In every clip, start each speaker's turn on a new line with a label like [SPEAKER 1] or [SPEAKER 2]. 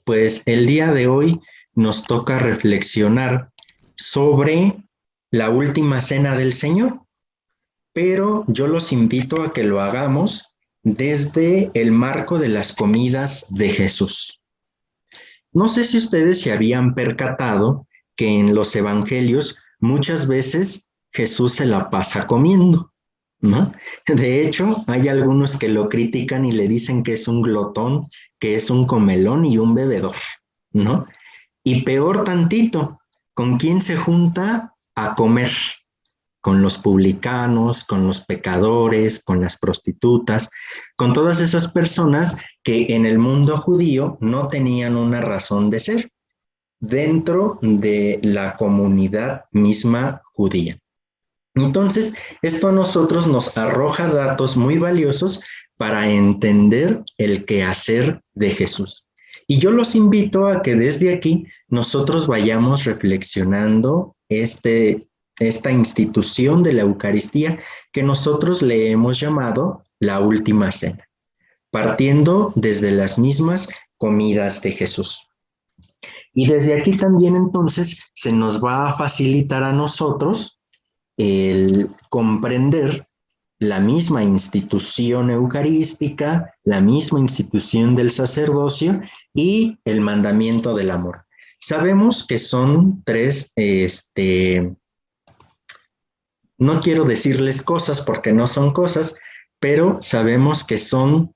[SPEAKER 1] Pues el día de hoy nos toca reflexionar sobre la última cena del Señor, pero yo los invito a que lo hagamos desde el marco de las comidas de Jesús. No sé si ustedes se habían percatado que en los evangelios muchas veces Jesús se la pasa comiendo, ¿no? De hecho, hay algunos que lo critican y le dicen que es un glotón, que es un comelón y un bebedor, ¿no? Y peor tantito, ¿con quién se junta a comer? Con los publicanos, con los pecadores, con las prostitutas, con todas esas personas que en el mundo judío no tenían una razón de ser dentro de la comunidad misma judía. Entonces, esto a nosotros nos arroja datos muy valiosos para entender el quehacer de Jesús. Y yo los invito a que desde aquí nosotros vayamos reflexionando esta institución de la Eucaristía que nosotros le hemos llamado la última cena, partiendo desde las mismas comidas de Jesús. Y desde aquí también entonces se nos va a facilitar a nosotros el comprender la misma institución eucarística, la misma institución del sacerdocio y el mandamiento del amor. Sabemos que son tres, no quiero decirles cosas porque no son cosas, pero sabemos que son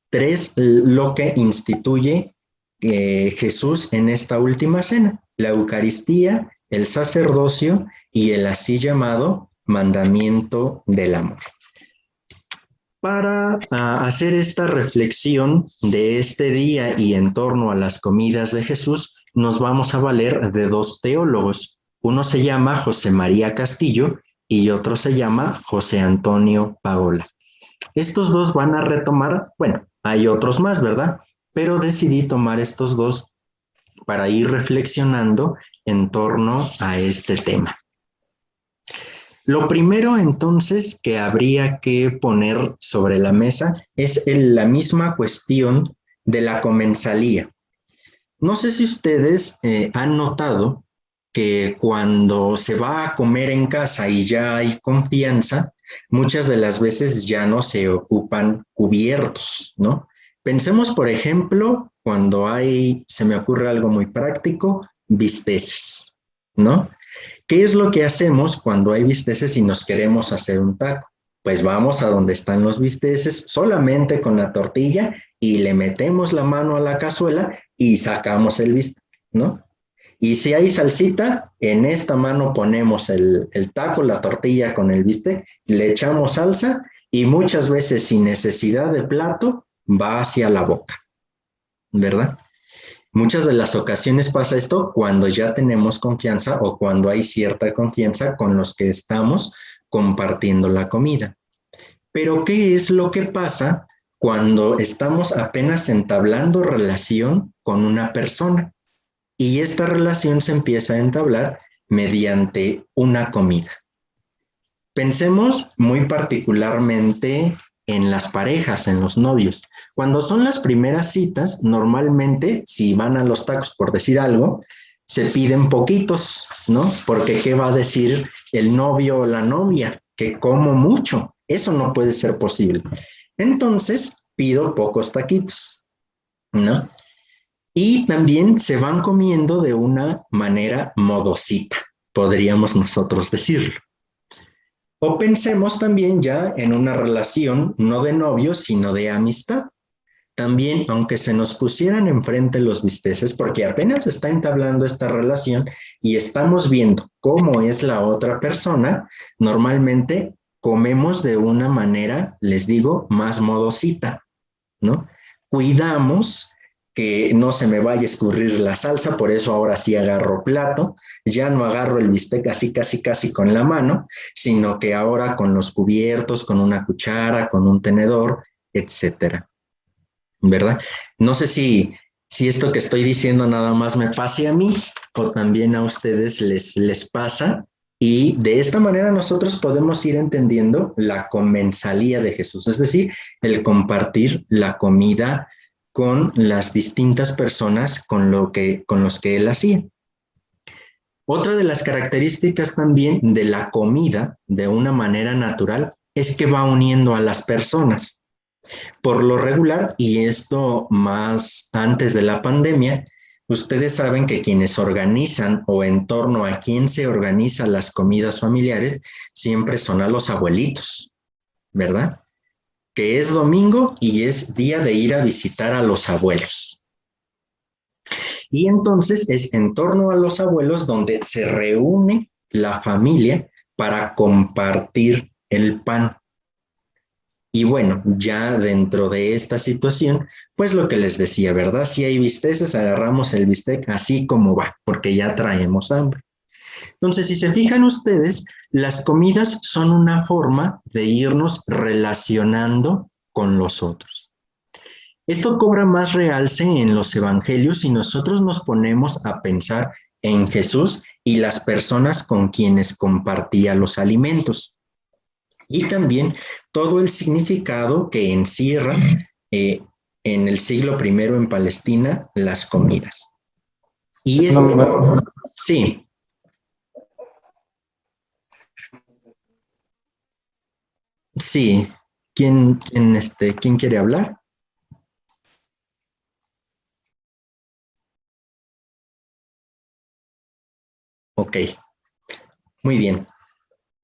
[SPEAKER 1] tres lo que instituye Jesús en esta última cena: la Eucaristía, el sacerdocio y el así llamado mandamiento del amor. Para hacer esta reflexión de este día y en torno a las comidas de Jesús, nos vamos a valer de dos teólogos. Uno se llama José María Castillo y otro se llama José Antonio Paola. Estos dos van a retomar, bueno, hay otros más, ¿verdad? Pero decidí tomar estos dos para ir reflexionando en torno a este tema. Lo primero entonces que habría que poner sobre la mesa es la misma cuestión de la comensalía. No sé si ustedes han notado que cuando se va a comer en casa y ya hay confianza, muchas de las veces ya no se ocupan cubiertos, ¿no? Pensemos, por ejemplo, cuando se me ocurre algo muy práctico, bisteces, ¿no? ¿Qué es lo que hacemos cuando hay bisteces y nos queremos hacer un taco? Pues vamos a donde están los bisteces solamente con la tortilla y le metemos la mano a la cazuela y sacamos el bistec, ¿no? Y si hay salsita, en esta mano ponemos el taco, la tortilla con el bistec, le echamos salsa y muchas veces sin necesidad de plato va hacia la boca, ¿verdad? Muchas de las ocasiones pasa esto cuando ya tenemos confianza o cuando hay cierta confianza con los que estamos compartiendo la comida. Pero ¿qué es lo que pasa cuando estamos apenas entablando relación con una persona? Y esta relación se empieza a entablar mediante una comida. Pensemos muy particularmente en las parejas, en los novios. Cuando son las primeras citas, normalmente, si van a los tacos, por decir algo, se piden poquitos, ¿no? Porque ¿qué va a decir el novio o la novia? Que como mucho. Eso no puede ser posible. Entonces, pido pocos taquitos, ¿no? Y también se van comiendo de una manera modosita, podríamos nosotros decirlo. O pensemos también ya en una relación no de novio, sino de amistad. También, aunque se nos pusieran enfrente los bisteces, porque apenas está entablando esta relación y estamos viendo cómo es la otra persona, normalmente comemos de una manera, les digo, más modosita, ¿no? Cuidamos que no se me vaya a escurrir la salsa, por eso ahora sí agarro plato, ya no agarro el bistec así casi con la mano, sino que ahora con los cubiertos, con una cuchara, con un tenedor, etcétera, ¿verdad? No sé si esto que estoy diciendo nada más me pase a mí o también a ustedes les pasa, y de esta manera nosotros podemos ir entendiendo la comensalía de Jesús, es decir, el compartir la comida con las distintas personas con los que él hacía. Otra de las características también de la comida, de una manera natural, es que va uniendo a las personas. Por lo regular, y esto más antes de la pandemia, ustedes saben que quienes organizan o en torno a quien se organiza las comidas familiares siempre son a los abuelitos, ¿verdad? Que es domingo y es día de ir a visitar a los abuelos. Y entonces es en torno a los abuelos donde se reúne la familia para compartir el pan. Y bueno, ya dentro de esta situación, pues lo que les decía, ¿verdad? Si hay bisteces, agarramos el bistec así como va, porque ya traemos hambre. Entonces, si se fijan ustedes, las comidas son una forma de irnos relacionando con los otros. Esto cobra más realce en los evangelios si nosotros nos ponemos a pensar en Jesús y las personas con quienes compartía los alimentos. Y también todo el significado que encierra en el siglo I en Palestina las comidas. Y es... Sí. Sí. ¿Quién quiere hablar? Ok, muy bien.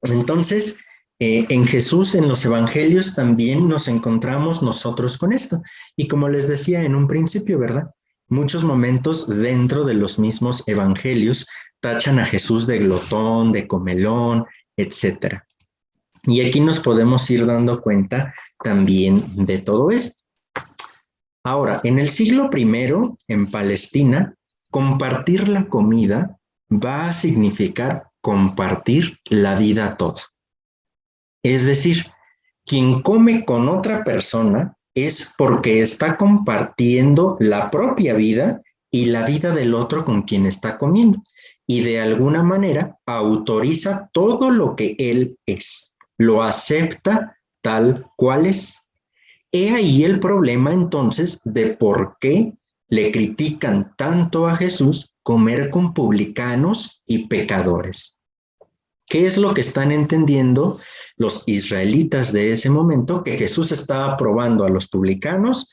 [SPEAKER 1] Entonces, en Jesús, en los evangelios, también nos encontramos nosotros con esto. Y como les decía en un principio, ¿verdad? Muchos momentos dentro de los mismos evangelios tachan a Jesús de glotón, de comelón, etcétera. Y aquí nos podemos ir dando cuenta también de todo esto. Ahora, en el siglo I, en Palestina, compartir la comida va a significar compartir la vida toda. Es decir, quien come con otra persona es porque está compartiendo la propia vida y la vida del otro con quien está comiendo. Y de alguna manera autoriza todo lo que él es, lo acepta tal cual es. He ahí el problema entonces de por qué le critican tanto a Jesús comer con publicanos y pecadores. ¿Qué es lo que están entendiendo los israelitas de ese momento? Que Jesús estaba probando a los publicanos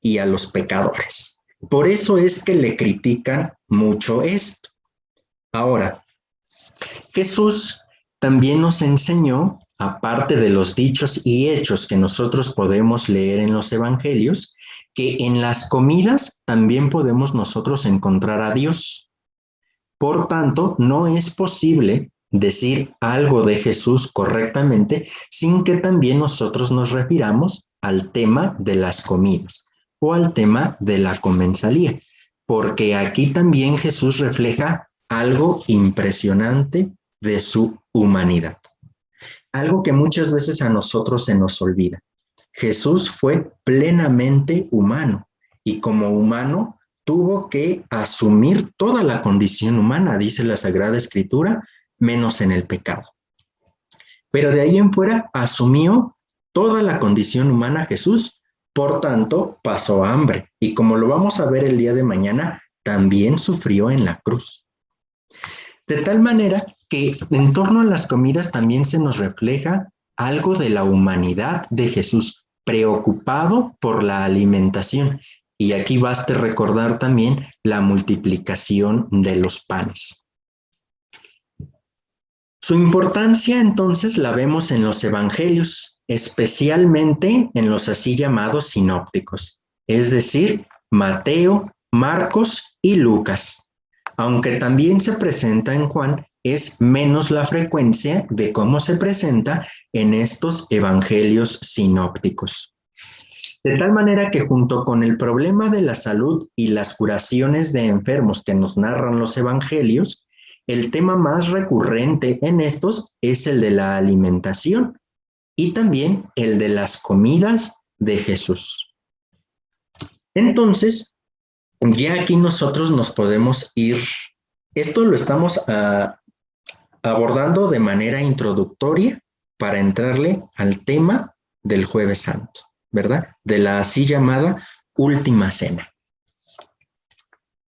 [SPEAKER 1] y a los pecadores. Por eso es que le critican mucho esto. Ahora, Jesús también nos enseñó, aparte de los dichos y hechos que nosotros podemos leer en los evangelios, que en las comidas también podemos nosotros encontrar a Dios. Por tanto, no es posible decir algo de Jesús correctamente sin que también nosotros nos refiramos al tema de las comidas o al tema de la comensalía, porque aquí también Jesús refleja algo impresionante de su humanidad, algo que muchas veces a nosotros se nos olvida. Jesús fue plenamente humano y como humano tuvo que asumir toda la condición humana, dice la Sagrada Escritura, menos en el pecado. Pero de ahí en fuera asumió toda la condición humana Jesús, por tanto pasó hambre y como lo vamos a ver el día de mañana, también sufrió en la cruz. De tal manera que en torno a las comidas también se nos refleja algo de la humanidad de Jesús, preocupado por la alimentación. Y aquí baste recordar también la multiplicación de los panes. Su importancia entonces la vemos en los evangelios, especialmente en los así llamados sinópticos, es decir, Mateo, Marcos y Lucas. Aunque también se presenta en Juan, es menos la frecuencia de cómo se presenta en estos evangelios sinópticos. De tal manera que junto con el problema de la salud y las curaciones de enfermos que nos narran los evangelios, el tema más recurrente en estos es el de la alimentación y también el de las comidas de Jesús. Entonces, ya aquí nosotros nos podemos ir, esto lo estamos abordando de manera introductoria para entrarle al tema del Jueves Santo, ¿verdad? De la así llamada última cena.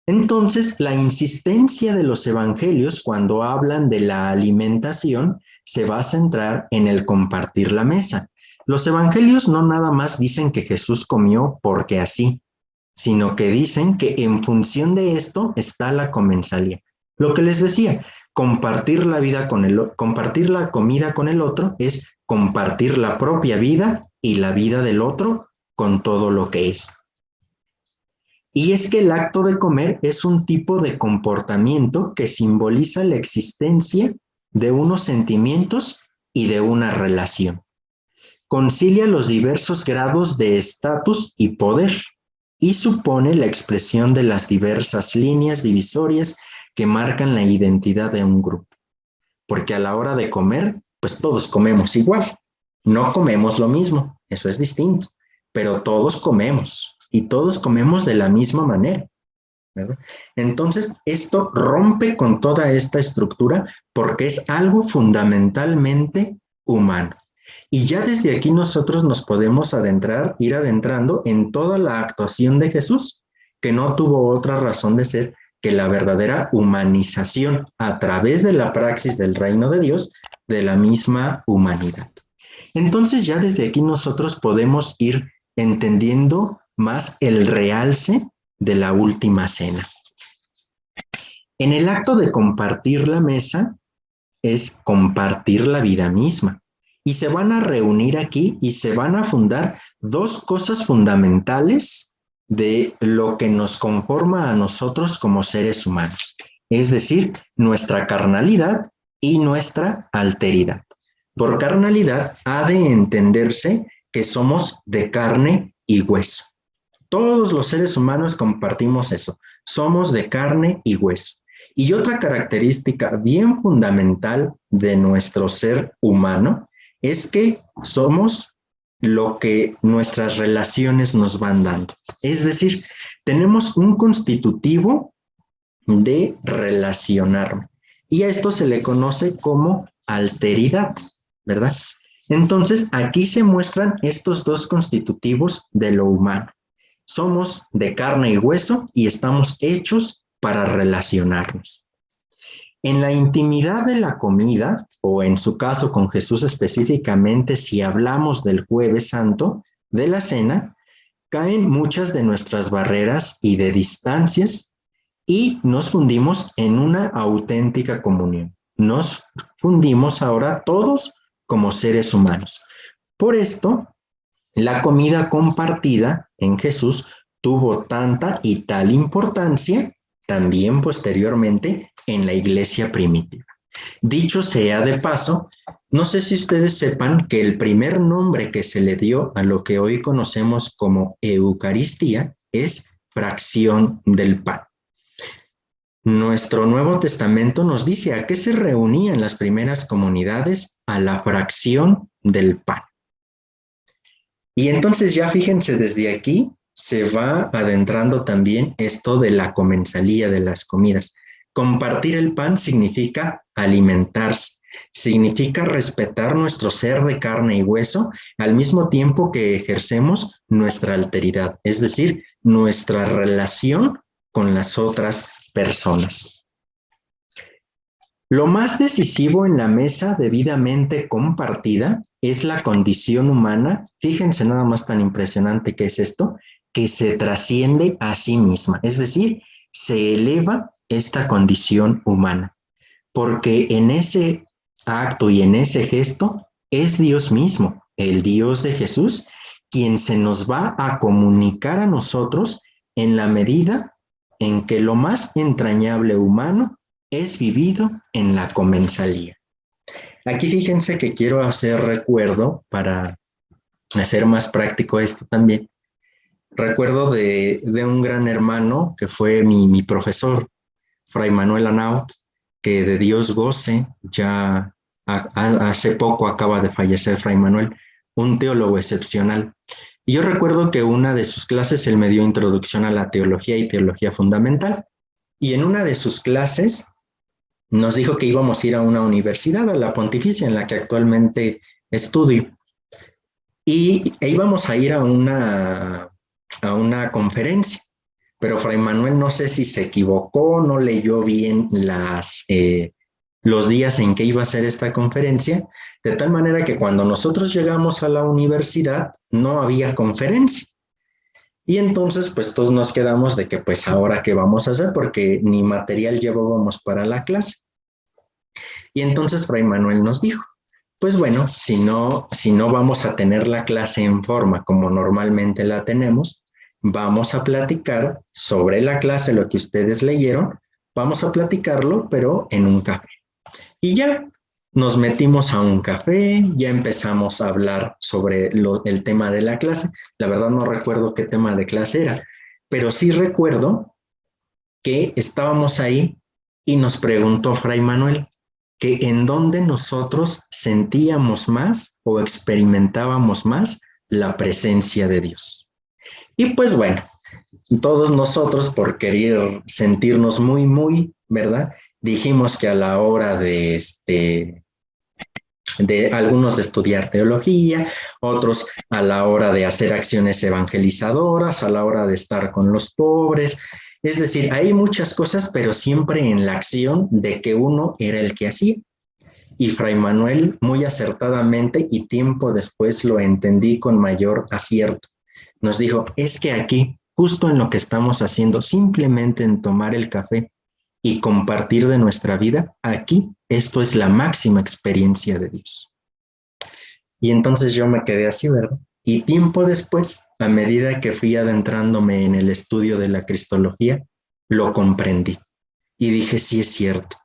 [SPEAKER 1] Entonces, la insistencia de los evangelios cuando hablan de la alimentación se va a centrar en el compartir la mesa. Los evangelios no nada más dicen que Jesús comió porque así, sino que dicen que en función de esto está la comensalía. Lo que les decía, compartir compartir la comida con el otro es compartir la propia vida y la vida del otro con todo lo que es. Y es que el acto de comer es un tipo de comportamiento que simboliza la existencia de unos sentimientos y de una relación. Concilia los diversos grados de estatus y poder y supone la expresión de las diversas líneas divisorias que marcan la identidad de un grupo. Porque a la hora de comer, pues todos comemos igual. No comemos lo mismo, eso es distinto, pero todos comemos. Y todos comemos de la misma manera, ¿verdad? Entonces, esto rompe con toda esta estructura porque es algo fundamentalmente humano. Y ya desde aquí nosotros nos podemos ir adentrando en toda la actuación de Jesús, que no tuvo otra razón de ser que la verdadera humanización a través de la praxis del reino de Dios de la misma humanidad. Entonces, ya desde aquí nosotros podemos ir entendiendo más el realce de la última cena. En el acto de compartir la mesa es compartir la vida misma. Y se van a reunir aquí y se van a fundar dos cosas fundamentales de lo que nos conforma a nosotros como seres humanos. Es decir, nuestra carnalidad y nuestra alteridad. Por carnalidad ha de entenderse que somos de carne y hueso. Todos los seres humanos compartimos eso, somos de carne y hueso. Y otra característica bien fundamental de nuestro ser humano es que somos lo que nuestras relaciones nos van dando. Es decir, tenemos un constitutivo de relacionarme. Y a esto se le conoce como alteridad, ¿verdad? Entonces, aquí se muestran estos dos constitutivos de lo humano. Somos de carne y hueso y estamos hechos para relacionarnos. En la intimidad de la comida, o en su caso con Jesús específicamente, si hablamos del Jueves Santo, de la cena, caen muchas de nuestras barreras y de distancias y nos fundimos en una auténtica comunión. Nos fundimos ahora todos como seres humanos. Por esto, la comida compartida en Jesús tuvo tanta y tal importancia también posteriormente en la iglesia primitiva. Dicho sea de paso, no sé si ustedes sepan que el primer nombre que se le dio a lo que hoy conocemos como Eucaristía es fracción del pan. Nuestro Nuevo Testamento nos dice a qué se reunían las primeras comunidades: a la fracción del pan. Y entonces ya fíjense, desde aquí se va adentrando también esto de la comensalía de las comidas. Compartir el pan significa alimentarse, significa respetar nuestro ser de carne y hueso al mismo tiempo que ejercemos nuestra alteridad, es decir, nuestra relación con las otras personas. Lo más decisivo en la mesa debidamente compartida es la condición humana. Fíjense nada más tan impresionante que es esto, que se trasciende a sí misma, es decir, se eleva esta condición humana, porque en ese acto y en ese gesto es Dios mismo, el Dios de Jesús, quien se nos va a comunicar a nosotros en la medida en que lo más entrañable humano es vivido en la comensalía. Aquí fíjense que quiero hacer recuerdo, para hacer más práctico esto también, recuerdo de un gran hermano que fue mi profesor, Fray Manuel Anaut, que de Dios goce, ya hace poco acaba de fallecer Fray Manuel, un teólogo excepcional. Y yo recuerdo que una de sus clases él me dio introducción a la teología y teología fundamental. Y en una de sus clases nos dijo que íbamos a ir a una universidad, a la Pontificia, en la que actualmente estudio. E íbamos a ir a a una conferencia, pero Fray Manuel no sé si se equivocó, no leyó bien los días en que iba a ser esta conferencia, de tal manera que cuando nosotros llegamos a la universidad no había conferencia. Y entonces, pues todos nos quedamos de que, pues ahora qué vamos a hacer, porque ni material llevábamos para la clase. Y entonces Fray Manuel nos dijo, pues bueno, si no vamos a tener la clase en forma como normalmente la tenemos, vamos a platicar sobre la clase, lo que ustedes leyeron, vamos a platicarlo, pero en un café. Y ya nos metimos a un café, ya empezamos a hablar sobre el tema de la clase. La verdad no recuerdo qué tema de clase era, pero sí recuerdo que estábamos ahí y nos preguntó Fray Manuel que en dónde nosotros sentíamos más o experimentábamos más la presencia de Dios. Y pues bueno, todos nosotros por querer sentirnos muy, ¿verdad? Dijimos que a la hora de algunos de estudiar teología, otros a la hora de hacer acciones evangelizadoras, a la hora de estar con los pobres. Es decir, hay muchas cosas, pero siempre en la acción de que uno era el que hacía. Y Fray Manuel muy acertadamente y tiempo después lo entendí con mayor acierto. Nos dijo, es que aquí, justo en lo que estamos haciendo, simplemente en tomar el café y compartir de nuestra vida, aquí esto es la máxima experiencia de Dios. Y entonces yo me quedé así, ¿verdad? Y tiempo después, a medida que fui adentrándome en el estudio de la cristología, lo comprendí. Y dije, sí es cierto,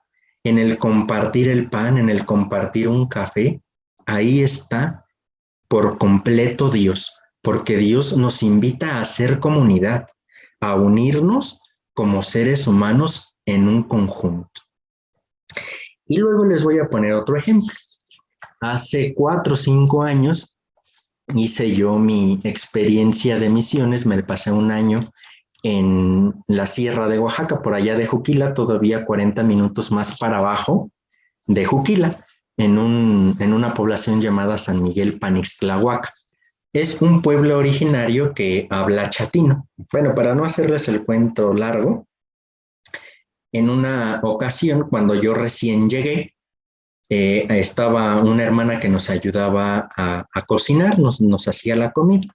[SPEAKER 1] en el compartir el pan, en el compartir un café, ahí está por completo Dios, porque Dios nos invita a hacer comunidad, a unirnos como seres humanos en un conjunto. Y luego les voy a poner otro ejemplo. Hace 4 o 5 años hice yo mi experiencia de misiones, me pasé un año en la Sierra de Oaxaca, por allá de Juquila, todavía 40 minutos más para abajo de Juquila, en una población llamada San Miguel Panixtlahuaca. Es un pueblo originario que habla chatino. Bueno, para no hacerles el cuento largo, en una ocasión, cuando yo recién llegué, estaba una hermana que nos ayudaba a cocinar, nos hacía la comida.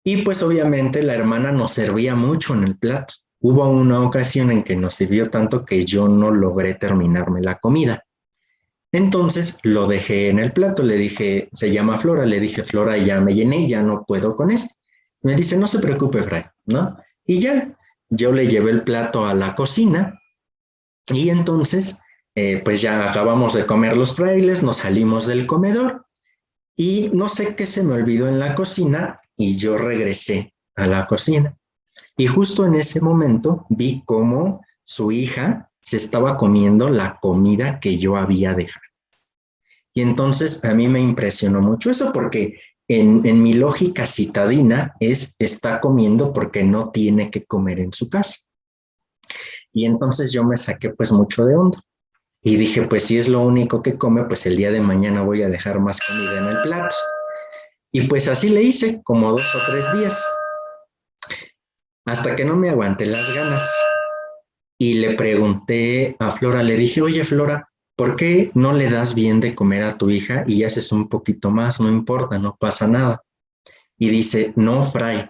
[SPEAKER 1] Y pues obviamente la hermana nos servía mucho en el plato. Hubo una ocasión en que nos sirvió tanto que yo no logré terminarme la comida. Entonces lo dejé en el plato, le dije, se llama Flora, le dije, Flora, ya me llené, ya no puedo con esto. Me dice, no se preocupe, Fray, ¿no? Y ya, yo le llevé el plato a la cocina y entonces, pues ya acabamos de comer los frailes, nos salimos del comedor y no sé qué se me olvidó en la cocina y yo regresé a la cocina. Y justo en ese momento vi cómo su hija se estaba comiendo la comida que yo había dejado. Y entonces a mí me impresionó mucho eso porque en mi lógica citadina está comiendo porque no tiene que comer en su casa. Y entonces yo me saqué pues mucho de onda. Y dije, pues si es lo único que come, pues el día de mañana voy a dejar más comida en el plato. Y pues así le hice, como 2 o 3 días, hasta que no me aguanté las ganas. Y le pregunté a Flora, le dije, oye Flora, ¿por qué no le das bien de comer a tu hija y haces un poquito más? No importa, no pasa nada. Y dice, no, Fray,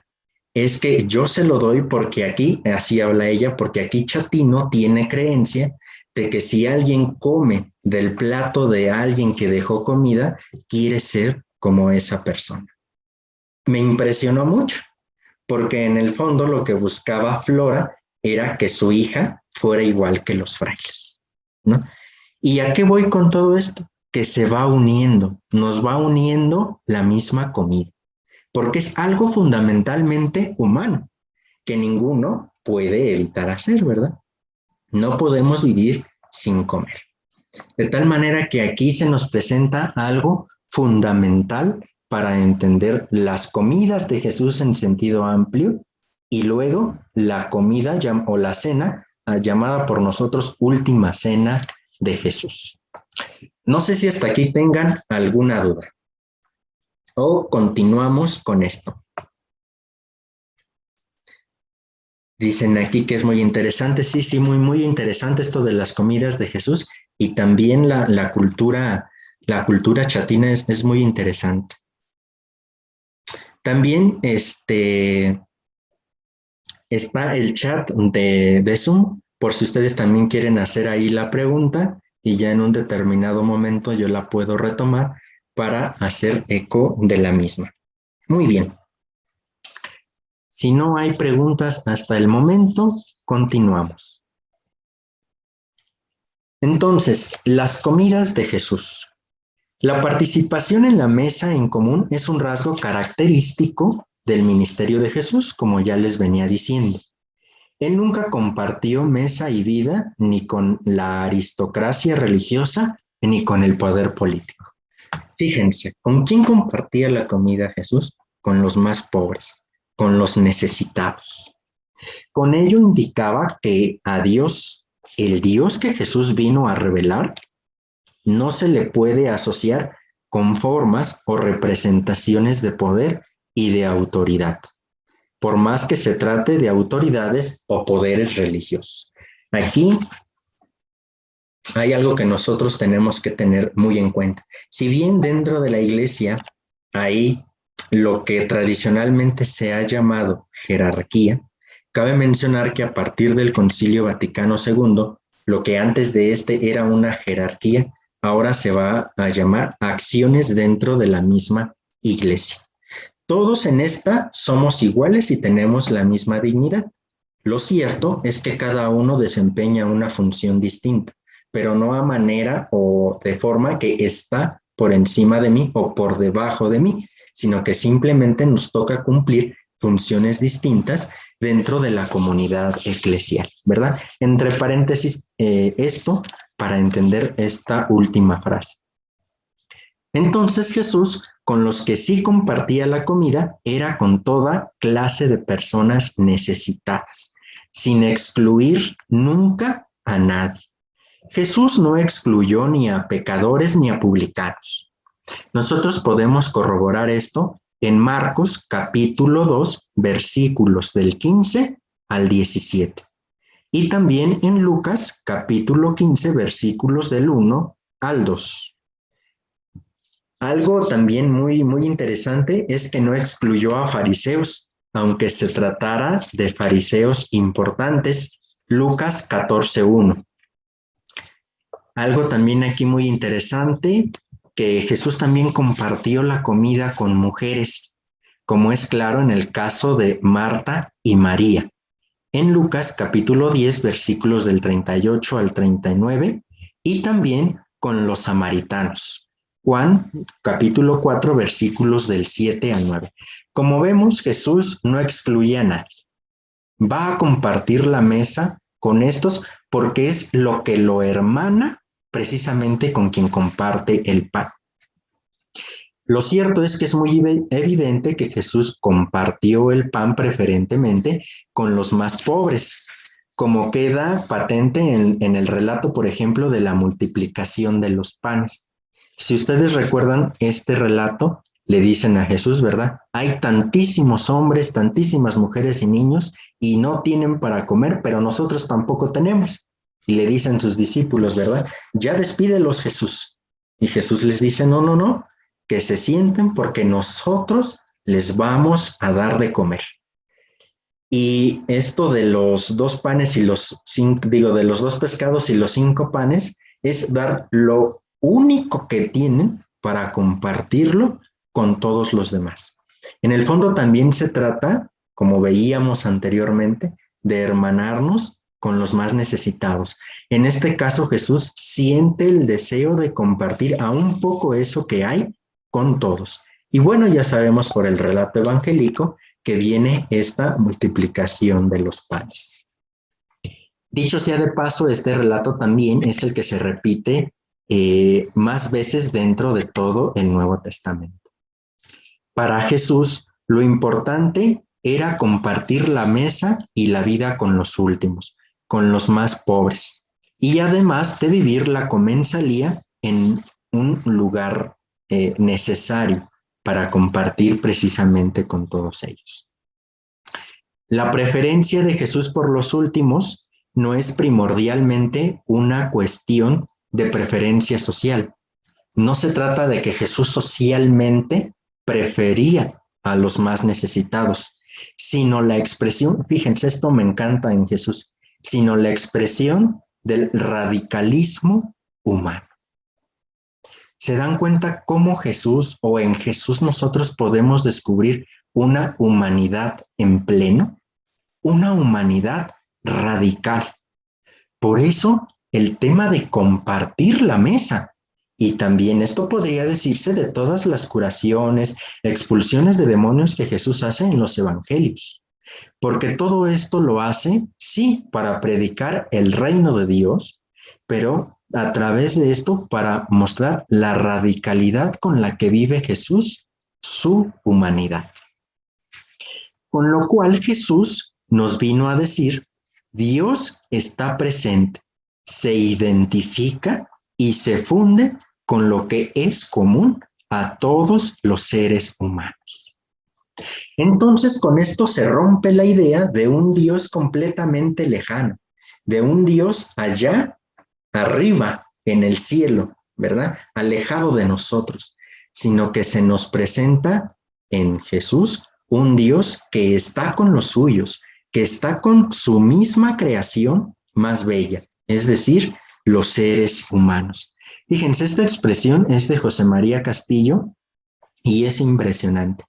[SPEAKER 1] es que yo se lo doy porque aquí, así habla ella, porque aquí Chatino tiene creencia de que si alguien come del plato de alguien que dejó comida, quiere ser como esa persona. Me impresionó mucho, porque en el fondo lo que buscaba Flora era que su hija fuera igual que los frailes, ¿no? ¿Y a qué voy con todo esto? Que se va uniendo, nos va uniendo la misma comida, porque es algo fundamentalmente humano, que ninguno puede evitar hacer, ¿verdad? No podemos vivir sin comer. De tal manera que aquí se nos presenta algo fundamental para entender las comidas de Jesús en sentido amplio y luego la comida o la cena llamada por nosotros última cena de Jesús. No sé si hasta aquí tengan alguna duda o continuamos con esto. Dicen aquí que es muy interesante, sí, sí, muy, muy interesante esto de las comidas de Jesús y también la cultura chatina es muy interesante. También está el chat de Zoom, por si ustedes también quieren hacer ahí la pregunta y ya en un determinado momento yo la puedo retomar para hacer eco de la misma. Muy bien. Si no hay preguntas hasta el momento, continuamos. Entonces, las comidas de Jesús. La participación en la mesa en común es un rasgo característico del ministerio de Jesús, como ya les venía diciendo. Él nunca compartió mesa y vida ni con la aristocracia religiosa ni con el poder político. Fíjense, ¿con quién compartía la comida Jesús? Con los más pobres, con los necesitados. Con ello indicaba que a Dios, el Dios que Jesús vino a revelar, no se le puede asociar con formas o representaciones de poder y de autoridad, por más que se trate de autoridades o poderes religiosos. Aquí hay algo que nosotros tenemos que tener muy en cuenta. Si bien dentro de la iglesia hay lo que tradicionalmente se ha llamado jerarquía, cabe mencionar que a partir del Concilio Vaticano II, lo que antes de este era una jerarquía, ahora se va a llamar acciones dentro de la misma iglesia. Todos en esta somos iguales y tenemos la misma dignidad. Lo cierto es que cada uno desempeña una función distinta, pero no a manera o de forma que está por encima de mí o por debajo de mí, sino que simplemente nos toca cumplir funciones distintas dentro de la comunidad eclesial, ¿verdad? Entre paréntesis, esto para entender esta última frase. Entonces Jesús, con los que sí compartía la comida, era con toda clase de personas necesitadas, sin excluir nunca a nadie. Jesús no excluyó ni a pecadores ni a publicanos. Nosotros podemos corroborar esto en Marcos capítulo 2, versículos del 15 al 17. Y también en Lucas capítulo 15, versículos del 1 al 2. Algo también muy, muy interesante es que no excluyó a fariseos, aunque se tratara de fariseos importantes. Lucas 14:1. Algo también aquí muy interesante, que Jesús también compartió la comida con mujeres, como es claro en el caso de Marta y María. En Lucas capítulo 10, versículos del 38 al 39, y también con los samaritanos. Juan capítulo 4, versículos del 7 al 9. Como vemos, Jesús no excluye a nadie. Va a compartir la mesa con estos porque es lo que lo hermana precisamente con quien comparte el pan. Lo cierto es que es muy evidente que Jesús compartió el pan preferentemente con los más pobres, como queda patente en el relato, por ejemplo, de la multiplicación de los panes. Si ustedes recuerdan este relato, le dicen a Jesús, ¿verdad? Hay tantísimos hombres, tantísimas mujeres y niños y no tienen para comer, pero nosotros tampoco tenemos. Y le dicen sus discípulos, ¿verdad? Ya despídelos, Jesús. Y Jesús les dice, no, no, no, que se sienten porque nosotros les vamos a dar de comer. Y esto de los 2 panes y los 5, de los 2 pescados y los 5 panes, es dar lo único que tienen para compartirlo con todos los demás. En el fondo también se trata, como veíamos anteriormente, de hermanarnos con los más necesitados. En este caso, Jesús siente el deseo de compartir aún poco eso que hay con todos. Y bueno, ya sabemos por el relato evangélico que viene esta multiplicación de los panes. Dicho sea de paso, este relato también es el que se repite más veces dentro de todo el Nuevo Testamento. Para Jesús, lo importante era compartir la mesa y la vida con los últimos, con los más pobres, y además de vivir la comensalía en un lugar necesario para compartir precisamente con todos ellos. La preferencia de Jesús por los últimos no es primordialmente una cuestión de preferencia social. No se trata de que Jesús socialmente prefería a los más necesitados, sino la expresión, fíjense, esto me encanta en Jesús, sino la expresión del radicalismo humano. ¿Se dan cuenta cómo Jesús o en Jesús nosotros podemos descubrir una humanidad en pleno? Una humanidad radical. Por eso el tema de compartir la mesa. Y también esto podría decirse de todas las curaciones, expulsiones de demonios que Jesús hace en los evangelios. Porque todo esto lo hace, sí, para predicar el reino de Dios, pero a través de esto para mostrar la radicalidad con la que vive Jesús, su humanidad. Con lo cual Jesús nos vino a decir, Dios está presente, se identifica y se funde con lo que es común a todos los seres humanos. Entonces, con esto se rompe la idea de un Dios completamente lejano, de un Dios allá arriba en el cielo, ¿verdad? Alejado de nosotros, sino que se nos presenta en Jesús un Dios que está con los suyos, que está con su misma creación más bella, es decir, los seres humanos. Fíjense, esta expresión es de José María Castillo y es impresionante.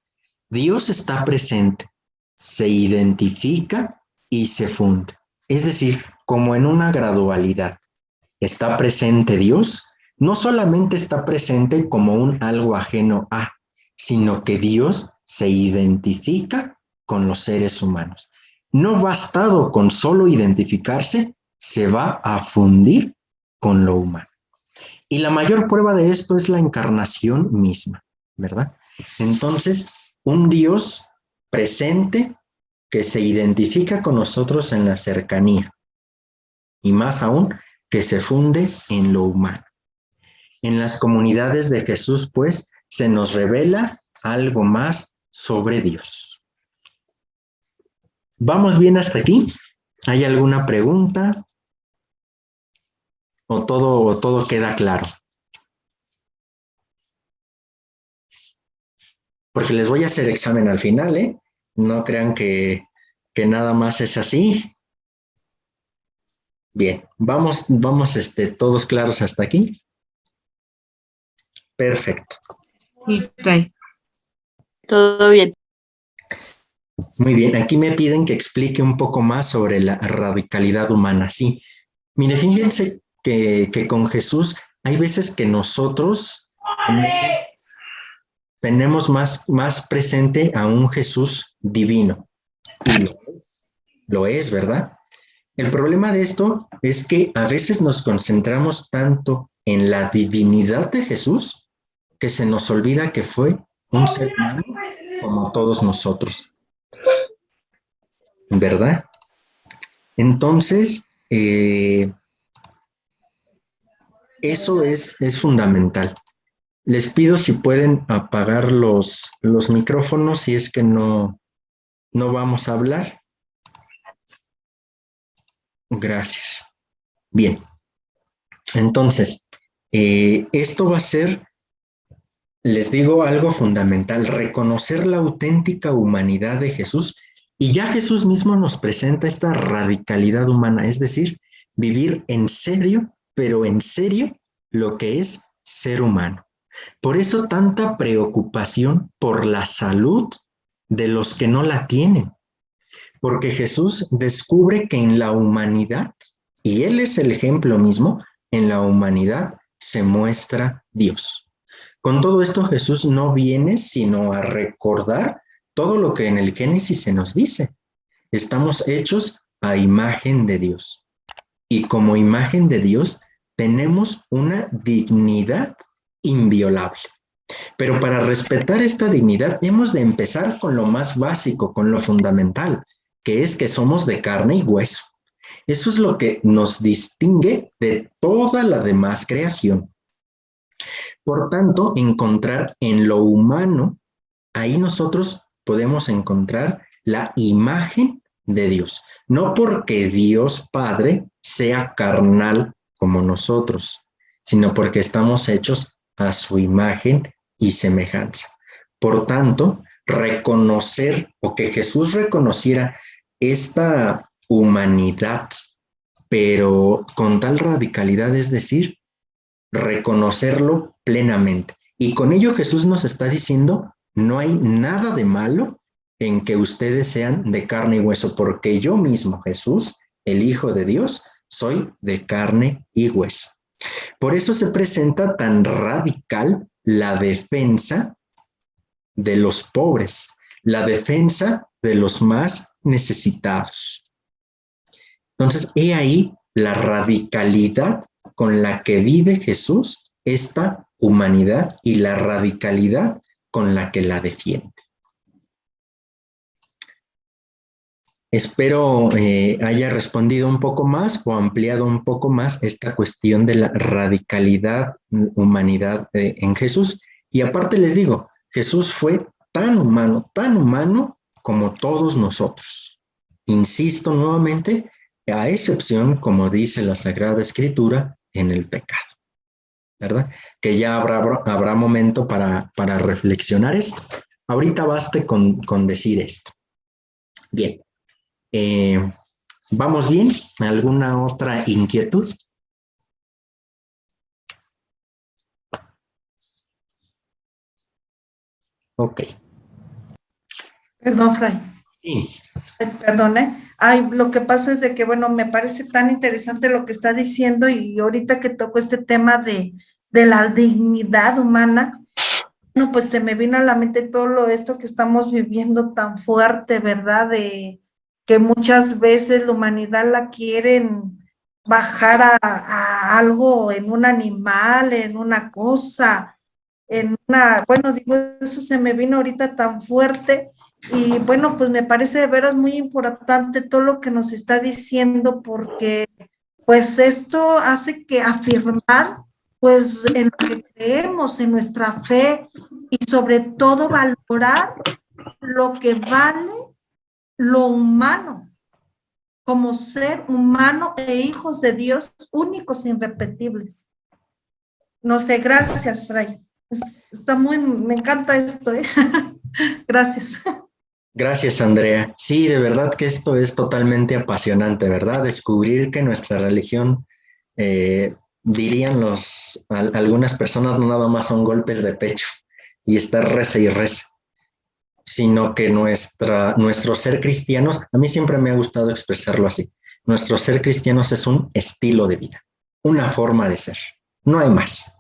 [SPEAKER 1] Dios está presente, se identifica y se funde, es decir, como en una gradualidad. Está presente Dios, no solamente está presente como un algo ajeno a, sino que Dios se identifica con los seres humanos. No bastado con solo identificarse, se va a fundir con lo humano. Y la mayor prueba de esto es la encarnación misma, ¿verdad? Entonces, un Dios presente que se identifica con nosotros en la cercanía y más aún que se funde en lo humano. En las comunidades de Jesús, pues, se nos revela algo más sobre Dios. ¿Vamos bien hasta aquí? ¿Hay alguna pregunta? ¿O todo queda claro? Porque les voy a hacer examen al final, ¿eh? No crean que nada más es así. Bien, vamos todos claros hasta aquí. Perfecto.
[SPEAKER 2] Sí, Fray. Todo bien.
[SPEAKER 1] Muy bien, aquí me piden que explique un poco más sobre la radicalidad humana. Sí, mire, fíjense que con Jesús hay veces que nosotros tenemos más presente a un Jesús divino. Y lo es, ¿verdad? El problema de esto es que a veces nos concentramos tanto en la divinidad de Jesús que se nos olvida que fue un ser humano como todos nosotros, ¿verdad? Entonces, eso es fundamental. Les pido si pueden apagar los micrófonos si es que no vamos a hablar. Gracias. Bien. Entonces, esto va a ser, les digo, algo fundamental, reconocer la auténtica humanidad de Jesús. Y ya Jesús mismo nos presenta esta radicalidad humana, es decir, vivir en serio, pero en serio, lo que es ser humano. Por eso tanta preocupación por la salud de los que no la tienen. Porque Jesús descubre que en la humanidad, y Él es el ejemplo mismo, en la humanidad se muestra Dios. Con todo esto Jesús no viene sino a recordar todo lo que en el Génesis se nos dice. Estamos hechos a imagen de Dios. Y como imagen de Dios tenemos una dignidad inviolable. Pero para respetar esta dignidad hemos de empezar con lo más básico, con lo fundamental, que es que somos de carne y hueso. Eso es lo que nos distingue de toda la demás creación. Por tanto, encontrar en lo humano, ahí nosotros podemos encontrar la imagen de Dios. No porque Dios Padre sea carnal como nosotros, sino porque estamos hechos a su imagen y semejanza. Por tanto, reconocer o que Jesús reconociera esta humanidad, pero con tal radicalidad, es decir, reconocerlo plenamente. Y con ello Jesús nos está diciendo, no hay nada de malo en que ustedes sean de carne y hueso, porque yo mismo, Jesús, el Hijo de Dios, soy de carne y hueso. Por eso se presenta tan radical la defensa de los pobres, la defensa de los más necesitados. Entonces, he ahí la radicalidad con la que vive Jesús esta humanidad y la radicalidad con la que la defiende. Espero haya respondido un poco más o ampliado un poco más esta cuestión de la radicalidad, humanidad en Jesús. Y aparte les digo, Jesús fue tan humano como todos nosotros. Insisto nuevamente, a excepción, como dice la Sagrada Escritura, en el pecado, ¿verdad? Que ya habrá momento para reflexionar esto. Ahorita baste con decir esto. Bien. ¿Vamos bien? ¿Alguna otra inquietud? Ok.
[SPEAKER 2] Perdón, Fray.
[SPEAKER 1] Sí.
[SPEAKER 2] Perdone. Ay, lo que pasa es de que, bueno, me parece tan interesante lo que está diciendo y ahorita que tocó este tema de la dignidad humana, bueno, pues se me vino a la mente todo esto que estamos viviendo tan fuerte, ¿verdad? De que muchas veces la humanidad la quieren bajar a algo en un animal, en una cosa, en una, bueno, digo, eso se me vino ahorita tan fuerte y bueno, pues me parece de veras muy importante todo lo que nos está diciendo porque pues esto hace que afirmar pues en lo que creemos, en nuestra fe y sobre todo valorar lo que vale lo humano como ser humano e hijos de Dios únicos e irrepetibles. No sé, gracias, Fray. Está muy, me encanta esto, ¿eh? Gracias.
[SPEAKER 1] Gracias, Andrea. Sí, de verdad que esto es totalmente apasionante, ¿verdad? Descubrir que nuestra religión, dirían algunas personas, no nada más son golpes de pecho y estar reza y reza, sino que nuestro ser cristianos, a mí siempre me ha gustado expresarlo así, nuestro ser cristianos es un estilo de vida, una forma de ser, no hay más,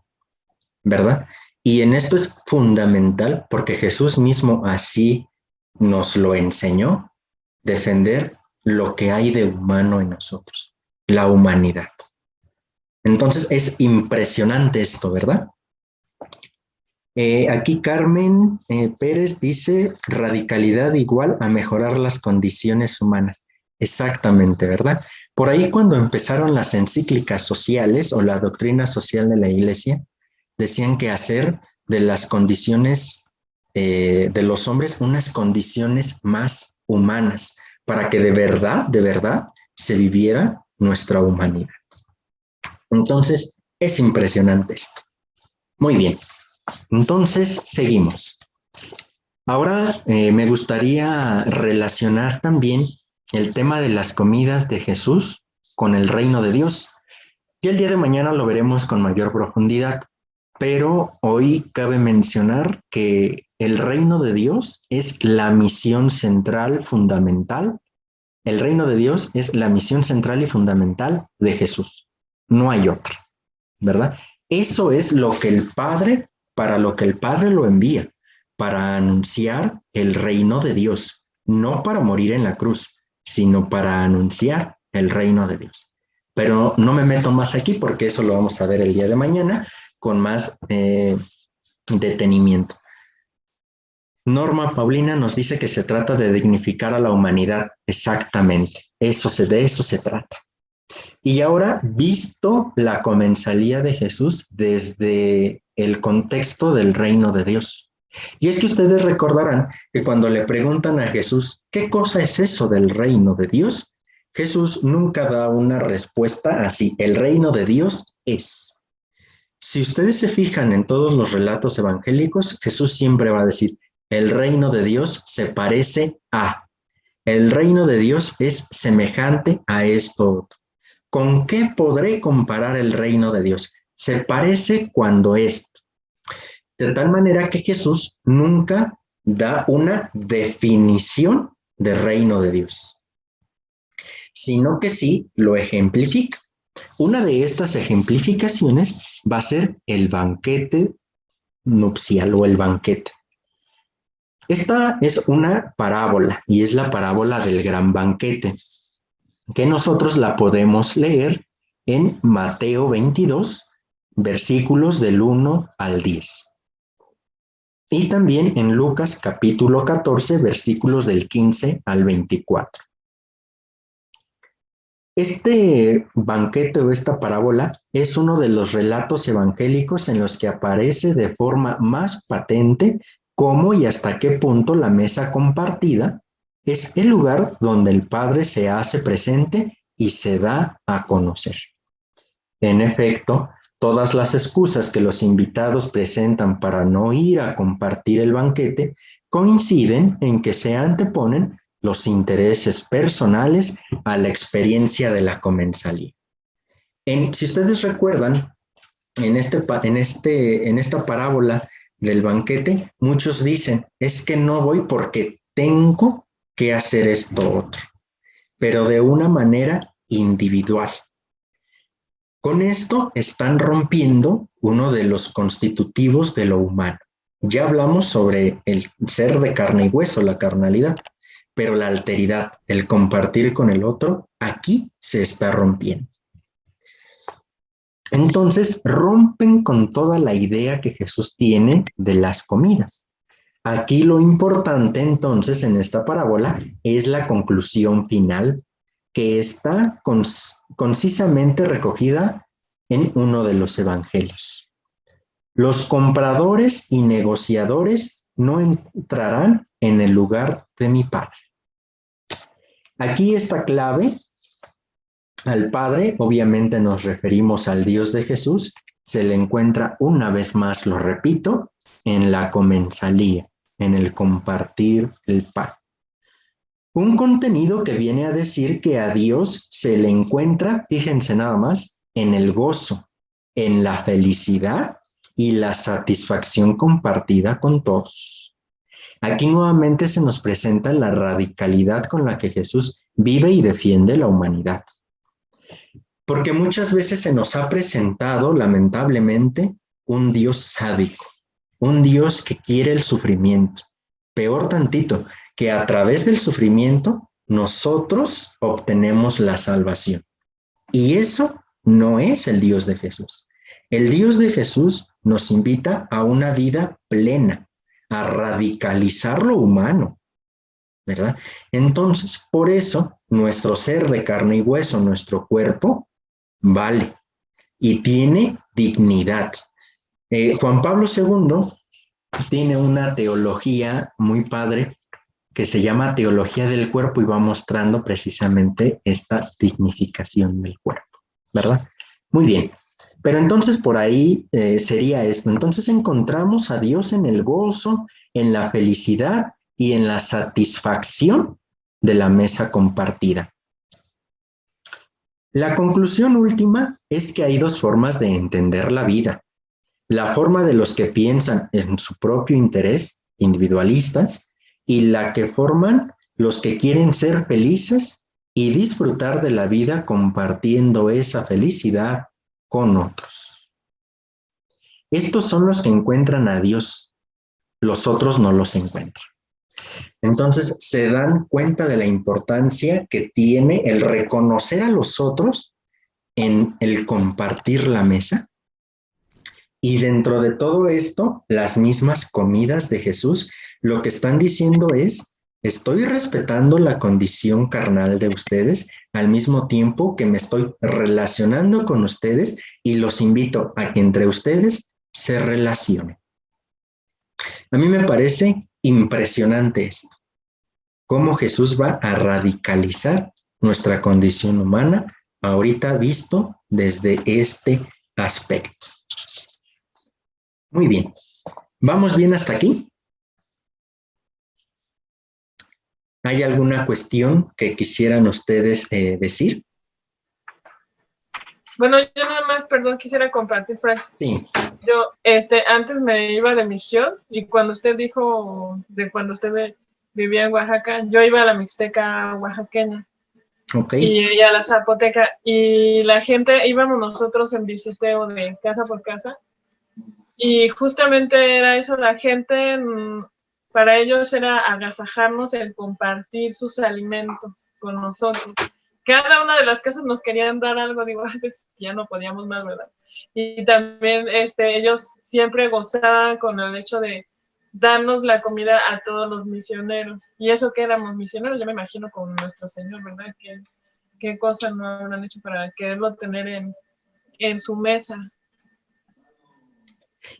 [SPEAKER 1] ¿verdad? Y en esto es fundamental porque Jesús mismo así nos lo enseñó, defender lo que hay de humano en nosotros, la humanidad. Entonces es impresionante esto, ¿verdad? Aquí Carmen Pérez dice radicalidad igual a mejorar las condiciones humanas. Exactamente, ¿verdad? Por ahí cuando empezaron las encíclicas sociales o la doctrina social de la Iglesia, decían que hacer de las condiciones de los hombres unas condiciones más humanas para que de verdad se viviera nuestra humanidad. Entonces, es impresionante esto. Muy bien. Entonces, seguimos. Ahora me gustaría relacionar también el tema de las comidas de Jesús con el reino de Dios. Y el día de mañana lo veremos con mayor profundidad, pero hoy cabe mencionar que el reino de Dios es la misión central fundamental. El reino de Dios es la misión central y fundamental de Jesús. No hay otra, ¿verdad? Eso es lo que el Padre, para lo que el Padre lo envía, para anunciar el reino de Dios, no para morir en la cruz, sino para anunciar el reino de Dios. Pero no me meto más aquí porque eso lo vamos a ver el día de mañana con más detenimiento. Norma Paulina nos dice que se trata de dignificar a la humanidad. Exactamente, de eso se trata. Y ahora, visto la comensalía de Jesús desde el contexto del reino de Dios, Y es que ustedes recordarán que cuando le preguntan a Jesús, ¿qué cosa es eso del reino de Dios? Jesús nunca da una respuesta así, el reino de Dios es. Si ustedes se fijan en todos los relatos evangélicos, Jesús siempre va a decir, el reino de Dios se parece a, el reino de Dios es semejante a esto. ¿Con qué podré comparar el reino de Dios? Se parece cuando esto. De tal manera que Jesús nunca da una definición de reino de Dios, sino que sí lo ejemplifica. Una de estas ejemplificaciones va a ser el banquete nupcial o el banquete. Esta es una parábola y es la parábola del gran banquete, que nosotros la podemos leer en Mateo 22, versículos del 1 al 10. Y también en Lucas capítulo 14, versículos del 15 al 24. Este banquete o esta parábola es uno de los relatos evangélicos en los que aparece de forma más patente cómo y hasta qué punto la mesa compartida es el lugar donde el Padre se hace presente y se da a conocer. En efecto, todas las excusas que los invitados presentan para no ir a compartir el banquete coinciden en que se anteponen los intereses personales a la experiencia de la comensalía. Si ustedes recuerdan, en esta parábola del banquete, muchos dicen, es que no voy porque tengo que hacer esto otro, pero de una manera individual. Con esto están rompiendo uno de los constitutivos de lo humano. Ya hablamos sobre el ser de carne y hueso, la carnalidad, pero la alteridad, el compartir con el otro, aquí se está rompiendo. Entonces, rompen con toda la idea que Jesús tiene de las comidas. Aquí lo importante, entonces, en esta parábola es la conclusión final que está concisamente recogida en uno de los evangelios. Los compradores y negociadores no entrarán en el lugar de mi Padre. Aquí esta clave al Padre, obviamente nos referimos al Dios de Jesús, se le encuentra una vez más, lo repito, en la comensalía, en el compartir el pan. Un contenido que viene a decir que a Dios se le encuentra, fíjense nada más, en el gozo, en la felicidad y la satisfacción compartida con todos. Aquí nuevamente se nos presenta la radicalidad con la que Jesús vive y defiende la humanidad. Porque muchas veces se nos ha presentado, lamentablemente, un Dios sádico, un Dios que quiere el sufrimiento. Peor tantito, que a través del sufrimiento nosotros obtenemos la salvación. Y eso no es el Dios de Jesús. El Dios de Jesús nos invita a una vida plena, a radicalizar lo humano, ¿verdad? Entonces, por eso, nuestro ser de carne y hueso, nuestro cuerpo, vale y tiene dignidad. Juan Pablo II tiene una teología muy padre que se llama teología del cuerpo y va mostrando precisamente esta dignificación del cuerpo, ¿verdad? Muy bien, pero entonces por ahí sería esto. Entonces encontramos a Dios en el gozo, en la felicidad y en la satisfacción de la mesa compartida. La conclusión última es que hay dos formas de entender la vida. La forma de los que piensan en su propio interés, individualistas, y la que forman los que quieren ser felices y disfrutar de la vida compartiendo esa felicidad con otros. Estos son los que encuentran a Dios, los otros no los encuentran. Entonces se dan cuenta de la importancia que tiene el reconocer a los otros en el compartir la mesa. Y dentro de todo esto, las mismas comidas de Jesús, lo que están diciendo es, estoy respetando la condición carnal de ustedes al mismo tiempo que me estoy relacionando con ustedes y los invito a que entre ustedes se relacionen. A mí me parece impresionante esto, cómo Jesús va a radicalizar nuestra condición humana, ahorita visto desde este aspecto. Muy bien, ¿vamos bien hasta aquí? ¿Hay alguna cuestión que quisieran ustedes decir?
[SPEAKER 3] Bueno, yo nada más, perdón, quisiera compartir, Frank.
[SPEAKER 1] Sí.
[SPEAKER 3] Yo, antes me iba de misión y cuando usted dijo de cuando usted vivía en Oaxaca, yo iba a la Mixteca oaxaqueña.
[SPEAKER 1] Okay.
[SPEAKER 3] Y a la Zapoteca, y la gente, íbamos nosotros en visiteo de casa por casa, y justamente era eso, la gente, para ellos era agasajarnos, el compartir sus alimentos con nosotros. Cada una de las casas nos querían dar algo, digo, a veces ya no podíamos más, ¿verdad? Y también ellos siempre gozaban con el hecho de darnos la comida a todos los misioneros. Y eso que éramos misioneros, yo me imagino con nuestro Señor, ¿verdad? ¿Qué cosas no habrán hecho para quererlo tener en su mesa?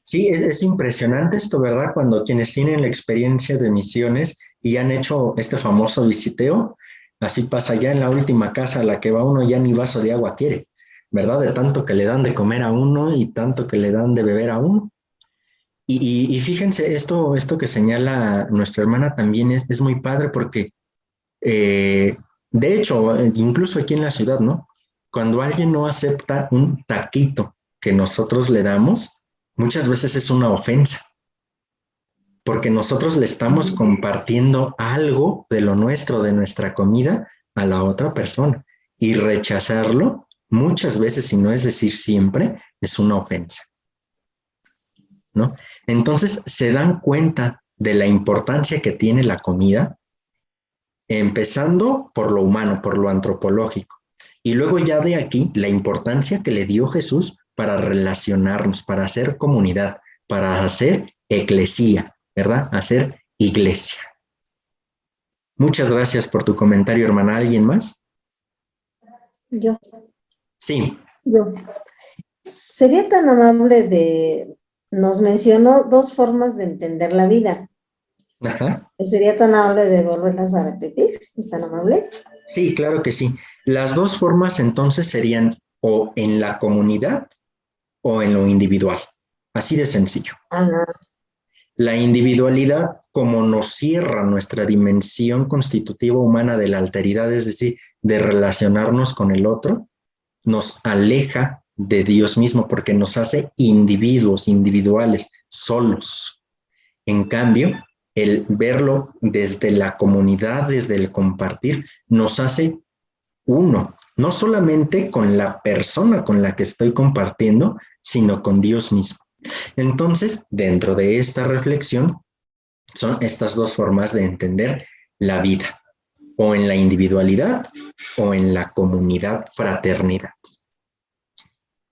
[SPEAKER 1] Sí, es impresionante esto, ¿verdad? Cuando quienes tienen la experiencia de misiones y han hecho este famoso visiteo, así pasa ya en la última casa a la que va uno, ya ni vaso de agua quiere, ¿verdad? De tanto que le dan de comer a uno y tanto que le dan de beber a uno. Y fíjense, esto que señala nuestra hermana también es muy padre porque, de hecho, incluso aquí en la ciudad, ¿no? Cuando alguien no acepta un taquito que nosotros le damos, muchas veces es una ofensa, porque nosotros le estamos compartiendo algo de lo nuestro, de nuestra comida, a la otra persona. Y rechazarlo, muchas veces, si no es decir siempre, es una ofensa, ¿no? Entonces se dan cuenta de la importancia que tiene la comida, empezando por lo humano, por lo antropológico, y luego ya de aquí la importancia que le dio Jesús para relacionarnos, para hacer comunidad, para hacer eclesía, ¿verdad? Hacer iglesia. Muchas gracias por tu comentario, hermana. ¿Alguien más?
[SPEAKER 4] Yo.
[SPEAKER 1] Sí.
[SPEAKER 4] Yo. Sería tan amable nos mencionó 2 formas de entender la vida.
[SPEAKER 1] Ajá.
[SPEAKER 4] ¿Sería tan amable de volverlas a repetir? ¿Es tan amable?
[SPEAKER 1] Sí, claro que sí. Las 2 formas entonces serían o en la comunidad o en lo individual. Así de sencillo.
[SPEAKER 4] Ajá.
[SPEAKER 1] La individualidad, como nos cierra nuestra dimensión constitutiva humana de la alteridad, es decir, de relacionarnos con el otro, nos aleja de Dios mismo porque nos hace individuos, individuales, solos. En cambio, el verlo desde la comunidad, desde el compartir, nos hace uno, no solamente con la persona con la que estoy compartiendo, sino con Dios mismo. Entonces, dentro de esta reflexión, son estas 2 formas de entender la vida, o en la individualidad o en la comunidad, fraternidad.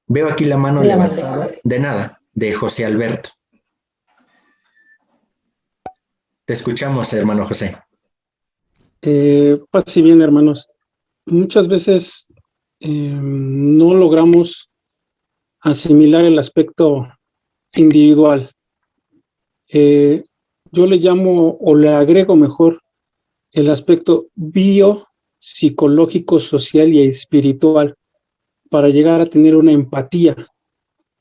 [SPEAKER 1] Veo aquí la mano levantada, de nada, de José Alberto. Te escuchamos, hermano José.
[SPEAKER 5] Pues sí, bien, hermanos. Muchas veces no logramos asimilar el aspecto individual. Yo le llamo, o le agrego mejor, el aspecto biopsicológico, social y espiritual, para llegar a tener una empatía.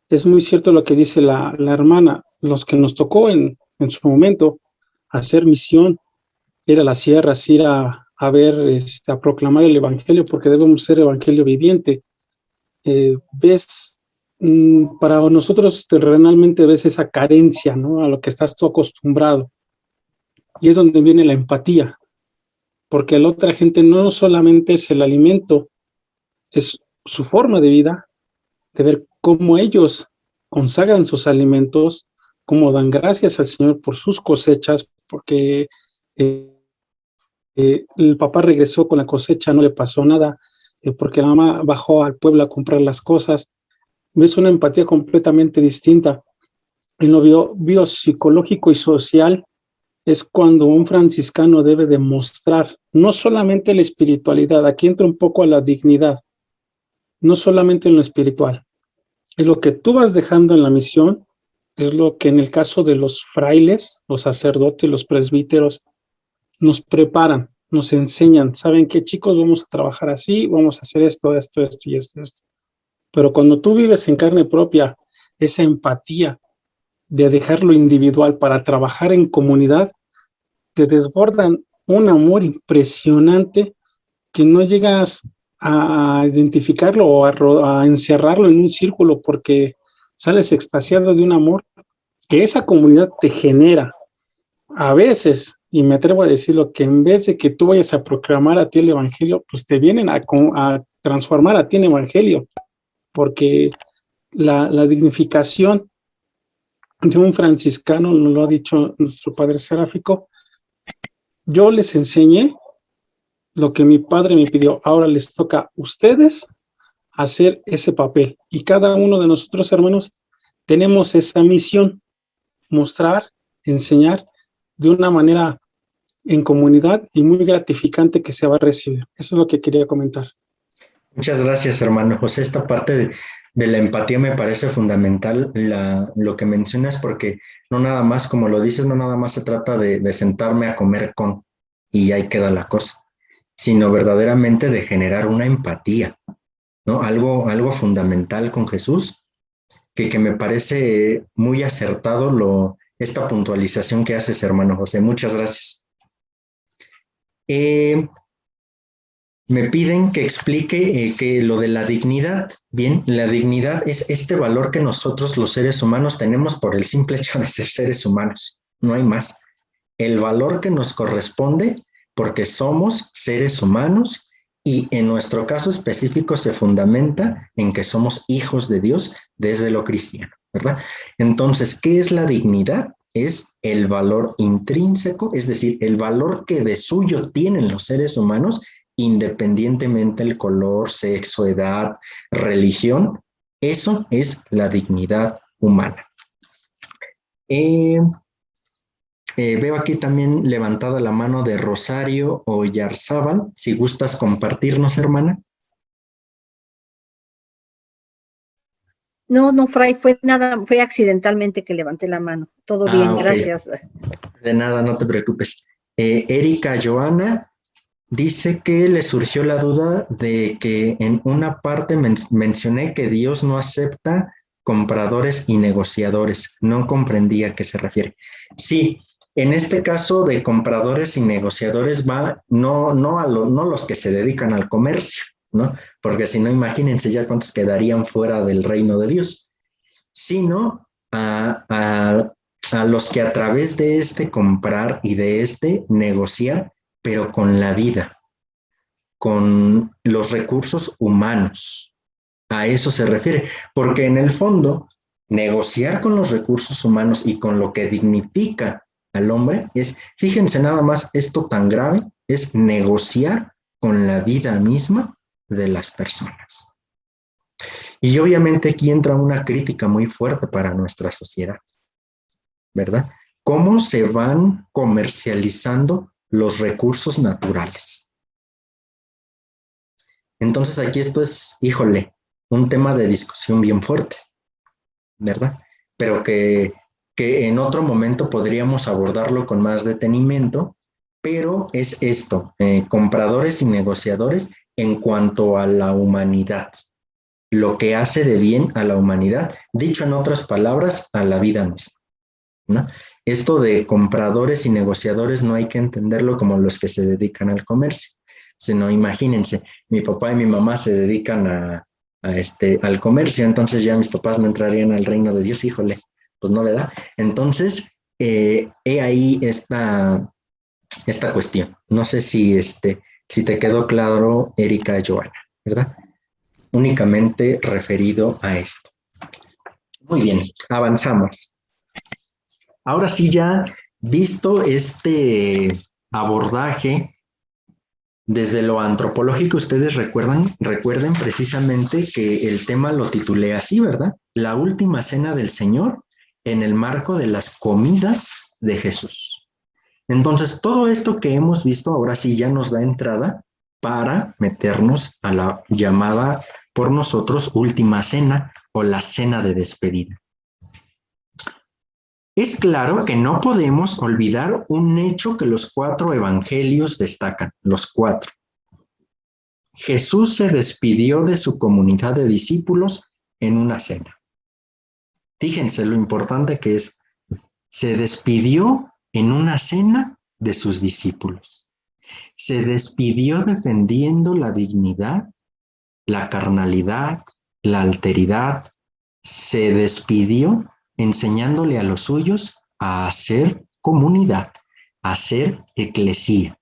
[SPEAKER 5] Es muy cierto lo que dice la hermana, los que nos tocó en su momento hacer misión, ir a las sierras, ir a ver, a proclamar el evangelio, porque debemos ser evangelio viviente. Ves, para nosotros terrenalmente ves esa carencia, ¿no? A lo que estás tú acostumbrado. Y es donde viene la empatía, porque la otra gente no solamente es el alimento, es su forma de vida, de ver cómo ellos consagran sus alimentos, cómo dan gracias al Señor por sus cosechas, porque el papá regresó con la cosecha, no le pasó nada, porque la mamá bajó al pueblo a comprar las cosas. Ves una empatía completamente distinta. En lo biopsicológico y social es cuando un franciscano debe demostrar no solamente la espiritualidad, aquí entra un poco a la dignidad, no solamente en lo espiritual, es lo que tú vas dejando en la misión, es lo que en el caso de los frailes, los sacerdotes, los presbíteros, nos preparan, nos enseñan. ¿Saben qué, chicos? Vamos a trabajar así, vamos a hacer esto, esto, esto y esto, esto. Pero cuando tú vives en carne propia esa empatía de dejar lo individual para trabajar en comunidad, te desbordan un amor impresionante que no llegas a identificarlo o a encerrarlo en un círculo, porque sales extasiado de un amor que esa comunidad te genera. A veces, y me atrevo a decirlo, que en vez de que tú vayas a proclamar a ti el evangelio, pues te vienen a transformar a ti en evangelio, porque la dignificación de un franciscano, lo ha dicho nuestro padre seráfico, yo les enseñé lo que mi padre me pidió, ahora les toca a ustedes hacer ese papel. Y cada uno de nosotros, hermanos, tenemos esa misión, mostrar, enseñar de una manera en comunidad y muy gratificante que se va a recibir. Eso es lo que quería comentar.
[SPEAKER 1] Muchas gracias, hermano José. Esta parte de la empatía me parece fundamental, lo que mencionas, porque no nada más, como lo dices, no nada más se trata de sentarme a comer con y ahí queda la cosa, sino verdaderamente de generar una empatía, ¿no? Algo fundamental con Jesús, que me parece muy acertado esta puntualización que haces, hermano José. Muchas gracias. Me piden que explique que lo de la dignidad. Bien, la dignidad es este valor que nosotros los seres humanos tenemos por el simple hecho de ser seres humanos. No hay más. El valor que nos corresponde porque somos seres humanos y en nuestro caso específico se fundamenta en que somos hijos de Dios desde lo cristiano, ¿verdad? Entonces, ¿qué es la dignidad? Es el valor intrínseco, es decir, el valor que de suyo tienen los seres humanos independientemente del color, sexo, edad, religión. Eso es la dignidad humana. Veo aquí también levantada la mano de Rosario Oyarzábal. Si gustas compartirnos, hermana.
[SPEAKER 6] No, Fray, fue accidentalmente que levanté la mano. Todo bien,
[SPEAKER 1] Okay.
[SPEAKER 6] Gracias.
[SPEAKER 1] De nada, no te preocupes. Erika Joana dice que le surgió la duda de que en una parte mencioné que Dios no acepta compradores y negociadores. No comprendía a qué se refiere. Sí, en este caso de compradores y negociadores va no los que se dedican al comercio, ¿no? Porque si no, imagínense ya cuántos quedarían fuera del reino de Dios, sino a los que a través de este comprar y de este negociar, pero con la vida, con los recursos humanos. A eso se refiere, porque en el fondo, negociar con los recursos humanos y con lo que dignifica al hombre es, fíjense nada más, esto tan grave, es negociar con la vida misma de las personas. Y obviamente aquí entra una crítica muy fuerte para nuestra sociedad, ¿verdad? ¿Cómo se van comercializando los recursos naturales? Entonces aquí esto es, híjole, un tema de discusión bien fuerte, ¿verdad? Pero que en otro momento podríamos abordarlo con más detenimiento, pero es esto, compradores y negociadores en cuanto a la humanidad, lo que hace de bien a la humanidad, dicho en otras palabras, a la vida misma, ¿no? Esto de compradores y negociadores no hay que entenderlo como los que se dedican al comercio, sino imagínense, mi papá y mi mamá se dedican al comercio, entonces ya mis papás no entrarían al reino de Dios, híjole, pues no le da. Entonces, he ahí esta cuestión. No sé si te quedó claro, Erika Joana, ¿verdad? Únicamente referido a esto. Muy bien, avanzamos. Ahora sí, ya visto este abordaje desde lo antropológico, ustedes recuerden precisamente que el tema lo titulé así, ¿verdad? La última cena del Señor en el marco de las comidas de Jesús. Entonces, todo esto que hemos visto ahora sí ya nos da entrada para meternos a la llamada por nosotros última cena o la cena de despedida. Es claro que no podemos olvidar un hecho que los 4 evangelios destacan, los 4. Jesús se despidió de su comunidad de discípulos en una cena. Fíjense lo importante que es. Se despidió en una cena de sus discípulos. Se despidió defendiendo la dignidad, la carnalidad, la alteridad. Se despidió enseñándole a los suyos a hacer comunidad, a hacer eclesía.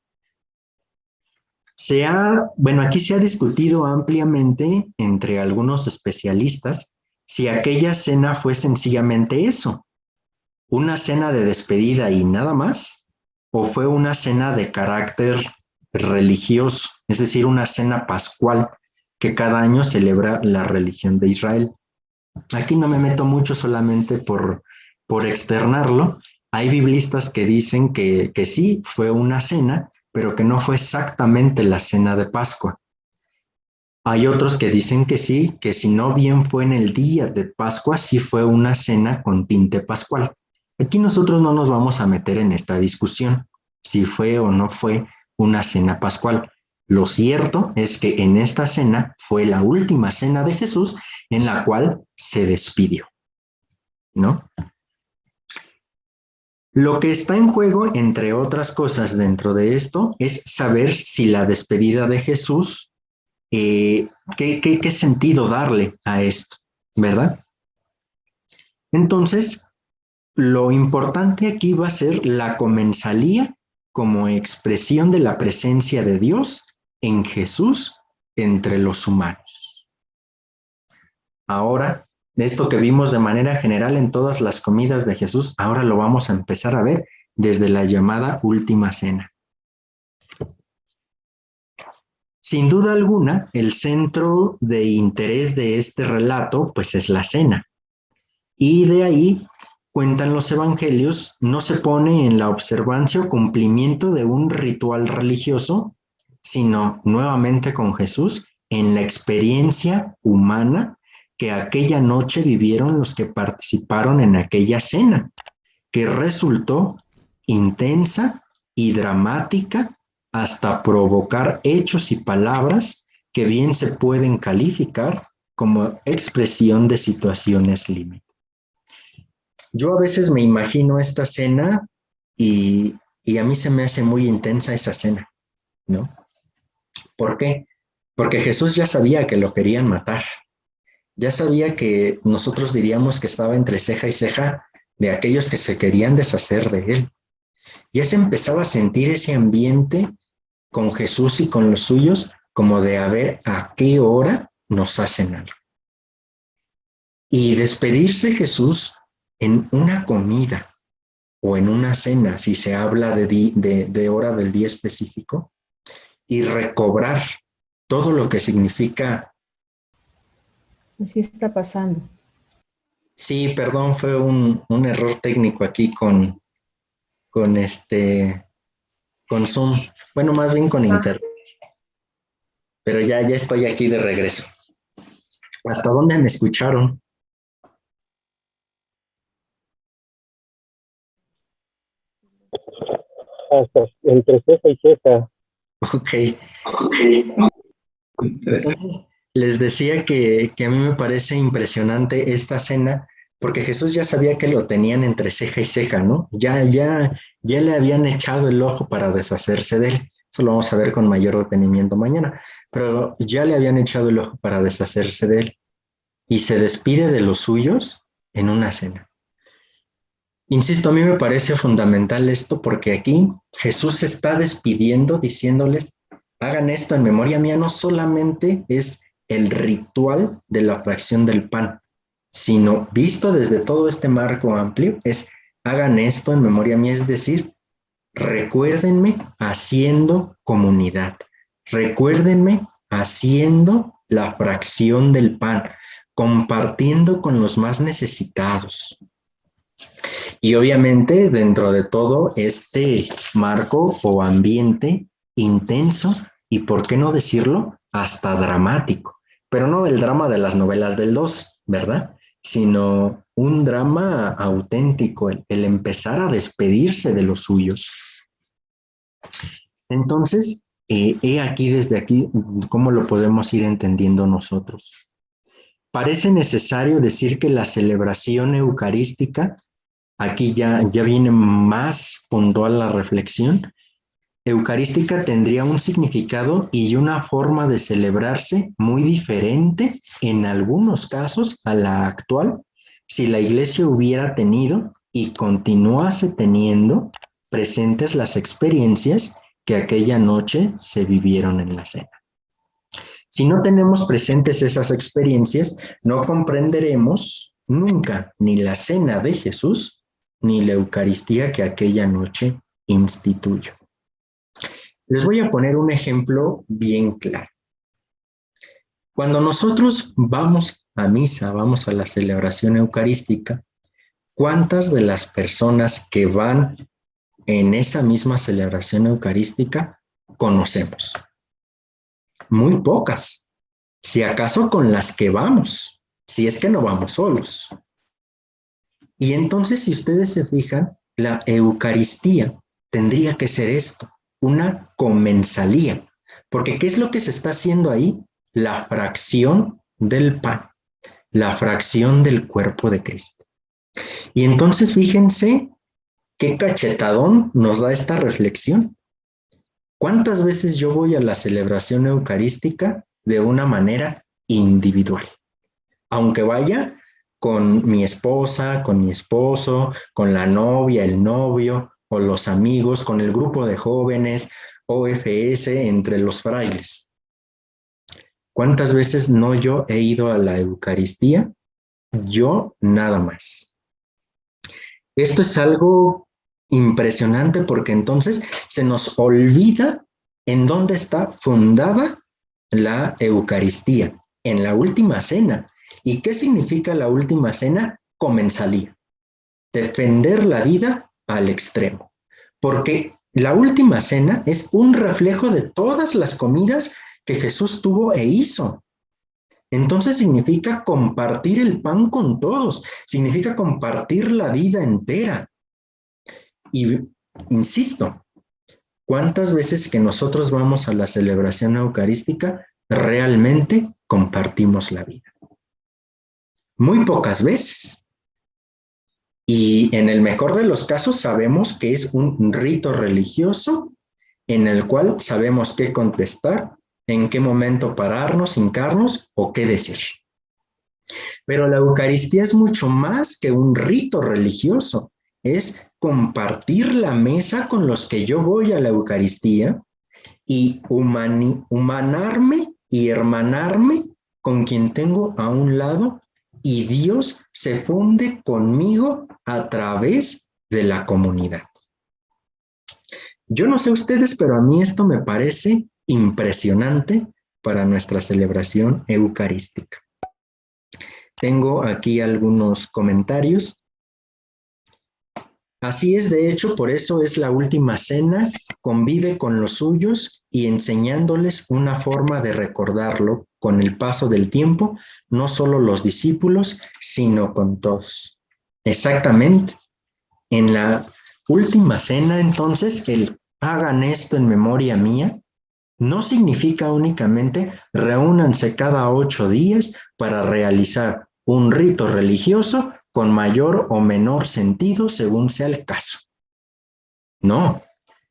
[SPEAKER 1] Aquí se ha discutido ampliamente entre algunos especialistas si aquella cena fue sencillamente eso, una cena de despedida y nada más, o fue una cena de carácter religioso, es decir, una cena pascual que cada año celebra la religión de Israel. Aquí no me meto mucho, solamente por externarlo. Hay biblistas que dicen que sí, fue una cena, pero que no fue exactamente la cena de Pascua. Hay otros que dicen que sí, que si no bien fue en el día de Pascua, sí fue una cena con tinte pascual. Aquí nosotros no nos vamos a meter en esta discusión, si fue o no fue una cena pascual. Lo cierto es que en esta cena fue la última cena de Jesús en la cual se despidió, ¿no? Lo que está en juego, entre otras cosas dentro de esto, es saber si la despedida de Jesús, qué sentido darle a esto, ¿verdad? Entonces, lo importante aquí va a ser la comensalía como expresión de la presencia de Dios en Jesús entre los humanos. Ahora, esto que vimos de manera general en todas las comidas de Jesús, ahora lo vamos a empezar a ver desde la llamada última cena. Sin duda alguna, el centro de interés de este relato, pues es la cena. Y de ahí, cuentan los evangelios, no se pone en la observancia o cumplimiento de un ritual religioso, sino nuevamente con Jesús en la experiencia humana que aquella noche vivieron los que participaron en aquella cena, que resultó intensa y dramática hasta provocar hechos y palabras que bien se pueden calificar como expresión de situaciones límite. Yo a veces me imagino esta cena y a mí se me hace muy intensa esa cena, ¿no? ¿Por qué? Porque Jesús ya sabía que lo querían matar. Ya sabía que nosotros diríamos que estaba entre ceja y ceja de aquellos que se querían deshacer de él. Ya se empezaba a sentir ese ambiente con Jesús y con los suyos, como de a ver a qué hora nos hacen algo. Y despedirse Jesús en una comida o en una cena, si se habla de hora del día específico, y recobrar todo lo que significa.
[SPEAKER 4] Así está pasando.
[SPEAKER 1] Sí, perdón, fue un error técnico aquí con Zoom. Bueno, más bien con Internet. Pero ya estoy aquí de regreso. ¿Hasta dónde me escucharon?
[SPEAKER 5] Hasta entre ceja y ceja.
[SPEAKER 1] Ok. Entonces, les decía que a mí me parece impresionante esta cena, porque Jesús ya sabía que lo tenían entre ceja y ceja, ¿no? Ya le habían echado el ojo para deshacerse de él. Eso lo vamos a ver con mayor detenimiento mañana, pero ya le habían echado el ojo para deshacerse de él. Y se despide de los suyos en una cena. Insisto, a mí me parece fundamental esto, porque aquí Jesús se está despidiendo diciéndoles: hagan esto en memoria mía. No solamente es el ritual de la fracción del pan, sino visto desde todo este marco amplio, es hagan esto en memoria mía, es decir, recuérdenme haciendo comunidad, recuérdenme haciendo la fracción del pan, compartiendo con los más necesitados. Y obviamente dentro de todo este marco o ambiente intenso y, por qué no decirlo, hasta dramático, pero no el drama de las novelas del 2, ¿verdad? sino un drama auténtico, el empezar a despedirse de los suyos. Entonces, he aquí desde aquí cómo lo podemos ir entendiendo nosotros. Parece necesario decir que la celebración eucarística, aquí ya viene más puntual la reflexión, eucarística tendría un significado y una forma de celebrarse muy diferente en algunos casos a la actual si la Iglesia hubiera tenido y continuase teniendo presentes las experiencias que aquella noche se vivieron en la cena. Si no tenemos presentes esas experiencias, no comprenderemos nunca ni la cena de Jesús ni la Eucaristía que aquella noche instituyó. Les voy a poner un ejemplo bien claro. Cuando nosotros vamos a misa, vamos a la celebración eucarística, ¿cuántas de las personas que van en esa misma celebración eucarística conocemos? Muy pocas. Si acaso con las que vamos, si es que no vamos solos. Y entonces, si ustedes se fijan, la Eucaristía tendría que ser esto, una comensalía, porque ¿qué es lo que se está haciendo ahí? La fracción del pan, la fracción del cuerpo de Cristo. Y entonces fíjense qué cachetadón nos da esta reflexión. ¿Cuántas veces yo voy a la celebración eucarística de una manera individual? Aunque vaya con mi esposa, con mi esposo, con la novia, el novio, o los amigos, con el grupo de jóvenes, OFS, entre los frailes. ¿Cuántas veces no yo he ido a la Eucaristía? Yo nada más. Esto es algo impresionante porque entonces se nos olvida en dónde está fundada la Eucaristía, en la última cena. ¿Y qué significa la última cena? Comensalía. Defender la vida al extremo, porque la última cena es un reflejo de todas las comidas que Jesús tuvo e hizo. Entonces significa compartir el pan con todos, significa compartir la vida entera. Y insisto, ¿cuántas veces que nosotros vamos a la celebración eucarística realmente compartimos la vida? Muy pocas veces. Y en el mejor de los casos sabemos que es un rito religioso en el cual sabemos qué contestar, en qué momento pararnos, hincarnos o qué decir. Pero la Eucaristía es mucho más que un rito religioso, es compartir la mesa con los que yo voy a la Eucaristía y humanarme y hermanarme con quien tengo a un lado y Dios se funde conmigo a través de la comunidad. Yo no sé ustedes, pero a mí esto me parece impresionante para nuestra celebración eucarística. Tengo aquí algunos comentarios. Así es, de hecho, por eso es la última cena, convive con los suyos y enseñándoles una forma de recordarlo con el paso del tiempo, no solo los discípulos, sino con todos. Exactamente. En la última cena, entonces, el hagan esto en memoria mía, no significa únicamente reúnanse cada 8 días para realizar un rito religioso con mayor o menor sentido según sea el caso. No,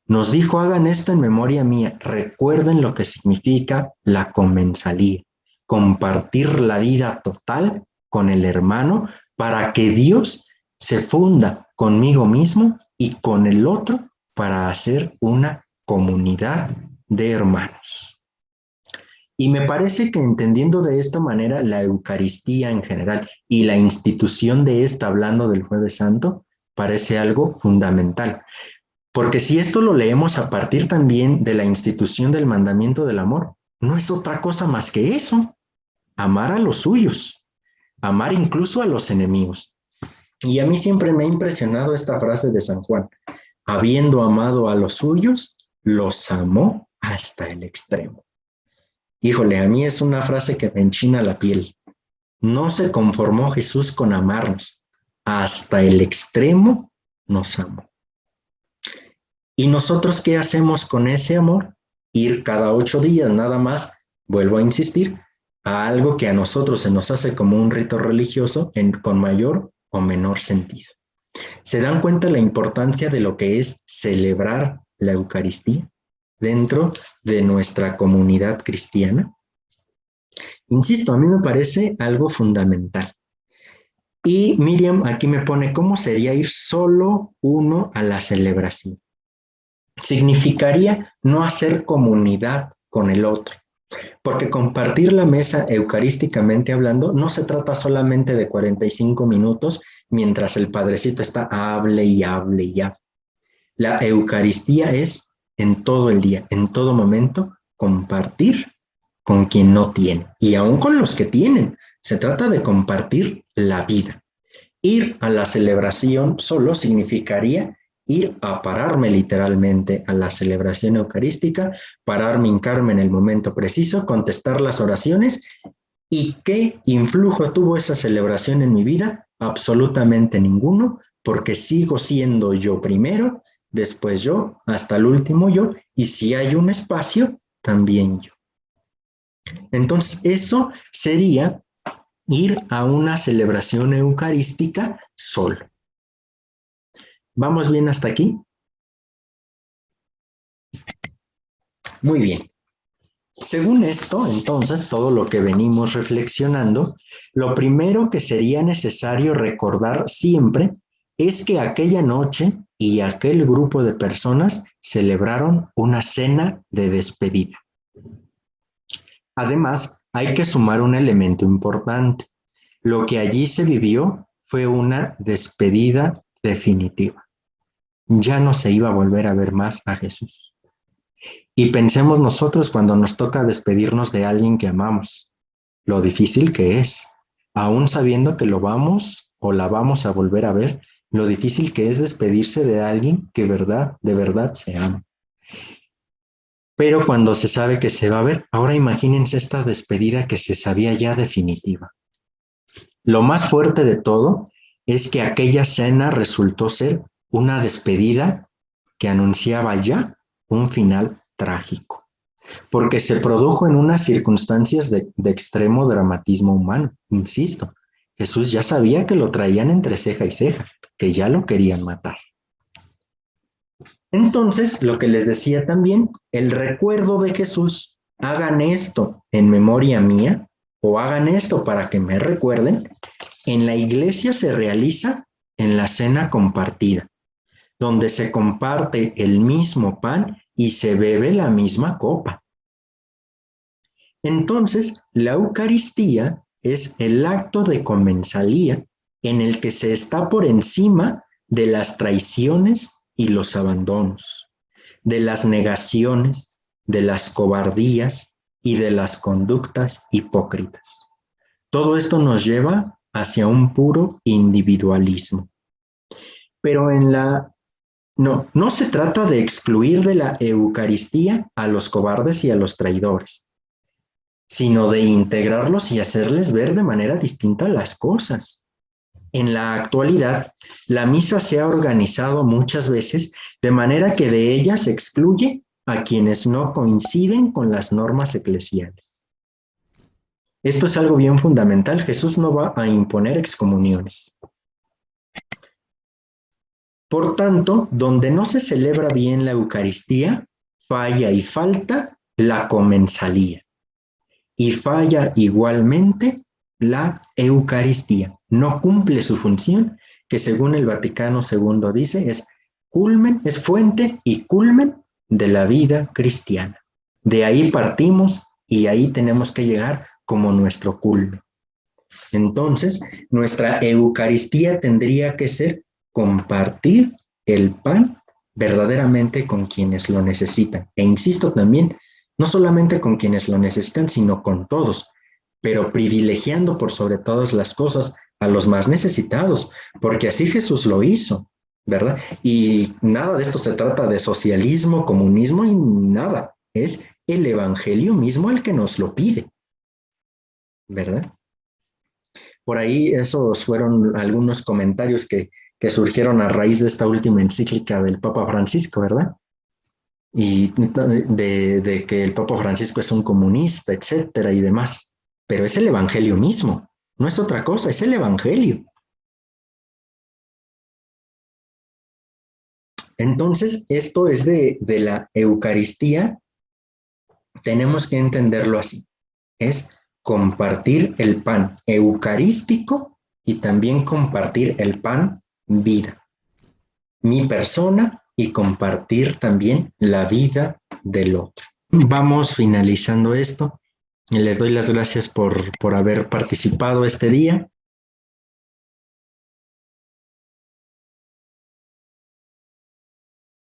[SPEAKER 1] nos dijo hagan esto en memoria mía, recuerden lo que significa la comensalía, compartir la vida total con el hermano para que Dios se funda conmigo mismo y con el otro para hacer una comunidad de hermanos. Y me parece que entendiendo de esta manera la Eucaristía en general y la institución de esta, hablando del Jueves Santo, parece algo fundamental. Porque si esto lo leemos a partir también de la institución del mandamiento del amor, no es otra cosa más que eso, amar a los suyos, amar incluso a los enemigos. Y a mí siempre me ha impresionado esta frase de San Juan, habiendo amado a los suyos, los amó hasta el extremo. Híjole, a mí es una frase que me enchina la piel. No se conformó Jesús con amarnos, hasta el extremo nos amó. ¿Y nosotros qué hacemos con ese amor? Ir cada 8 días nada más, vuelvo a insistir, a algo que a nosotros se nos hace como un rito religioso con mayor o menor sentido. ¿Se dan cuenta la importancia de lo que es celebrar la Eucaristía dentro de nuestra comunidad cristiana? Insisto, a mí me parece algo fundamental. Y Miriam aquí me pone, ¿cómo sería ir solo uno a la celebración? Significaría no hacer comunidad con el otro, porque compartir la mesa eucarísticamente hablando no se trata solamente de 45 minutos mientras el padrecito está hable y hable y hable. La Eucaristía es en todo el día, en todo momento, compartir con quien no tiene y aún con los que tienen. Se trata de compartir la vida. Ir a la celebración solo significaría ir a pararme literalmente a la celebración eucarística, pararme, hincarme en el momento preciso, contestar las oraciones. ¿Y qué influjo tuvo esa celebración en mi vida? Absolutamente ninguno, porque sigo siendo yo primero, después yo, hasta el último yo, y si hay un espacio, también yo. Entonces, eso sería ir a una celebración eucarística solo. ¿Vamos bien hasta aquí? Muy bien. Según esto, entonces, todo lo que venimos reflexionando, lo primero que sería necesario recordar siempre es que aquella noche y aquel grupo de personas celebraron una cena de despedida. Además, hay que sumar un elemento importante. Lo que allí se vivió fue una despedida definitiva. Ya no se iba a volver a ver más a Jesús. Y pensemos nosotros cuando nos toca despedirnos de alguien que amamos, lo difícil que es, aún sabiendo que lo vamos o la vamos a volver a ver, lo difícil que es despedirse de alguien que de verdad se ama. Pero cuando se sabe que se va a ver, ahora imagínense esta despedida que se sabía ya definitiva. Lo más fuerte de todo es que aquella cena resultó ser una despedida que anunciaba ya un final trágico, porque se produjo en unas circunstancias de extremo dramatismo humano. Insisto, Jesús ya sabía que lo traían entre ceja y ceja, que ya lo querían matar. Entonces, lo que les decía también, el recuerdo de Jesús, hagan esto en memoria mía, o hagan esto para que me recuerden, en la iglesia se realiza en la cena compartida, donde se comparte el mismo pan y se bebe la misma copa. Entonces, la Eucaristía es el acto de comensalía en el que se está por encima de las traiciones y los abandonos, de las negaciones, de las cobardías y de las conductas hipócritas. Todo esto nos lleva hacia un puro individualismo. Pero no se trata de excluir de la Eucaristía a los cobardes y a los traidores, sino de integrarlos y hacerles ver de manera distinta las cosas. En la actualidad, la misa se ha organizado muchas veces de manera que de ella se excluye a quienes no coinciden con las normas eclesiales. Esto es algo bien fundamental. Jesús no va a imponer excomuniones. Por tanto, donde no se celebra bien la Eucaristía, falla y falta la comensalía. Y falla igualmente la Eucaristía. No cumple su función, que según el Vaticano II dice, es fuente y culmen de la vida cristiana. De ahí partimos y ahí tenemos que llegar como nuestro culmen. Entonces, nuestra Eucaristía tendría que ser compartir el pan verdaderamente con quienes lo necesitan. E insisto también, no solamente con quienes lo necesitan, sino con todos, pero privilegiando por sobre todas las cosas a los más necesitados, porque así Jesús lo hizo, ¿verdad? Y nada de esto se trata de socialismo, comunismo y nada. Es el Evangelio mismo el que nos lo pide, ¿verdad? por ahí esos fueron algunos comentarios que surgieron a raíz de esta última encíclica del Papa Francisco, ¿verdad? Y de que el Papa Francisco es un comunista, etcétera, y demás. Pero es el Evangelio mismo, no es otra cosa, es el Evangelio. Entonces, esto es de la Eucaristía, tenemos que entenderlo así. Es compartir el pan eucarístico y también compartir el pan vida. Mi persona y compartir también la vida del otro. Vamos finalizando esto. Les doy las gracias por haber participado este día.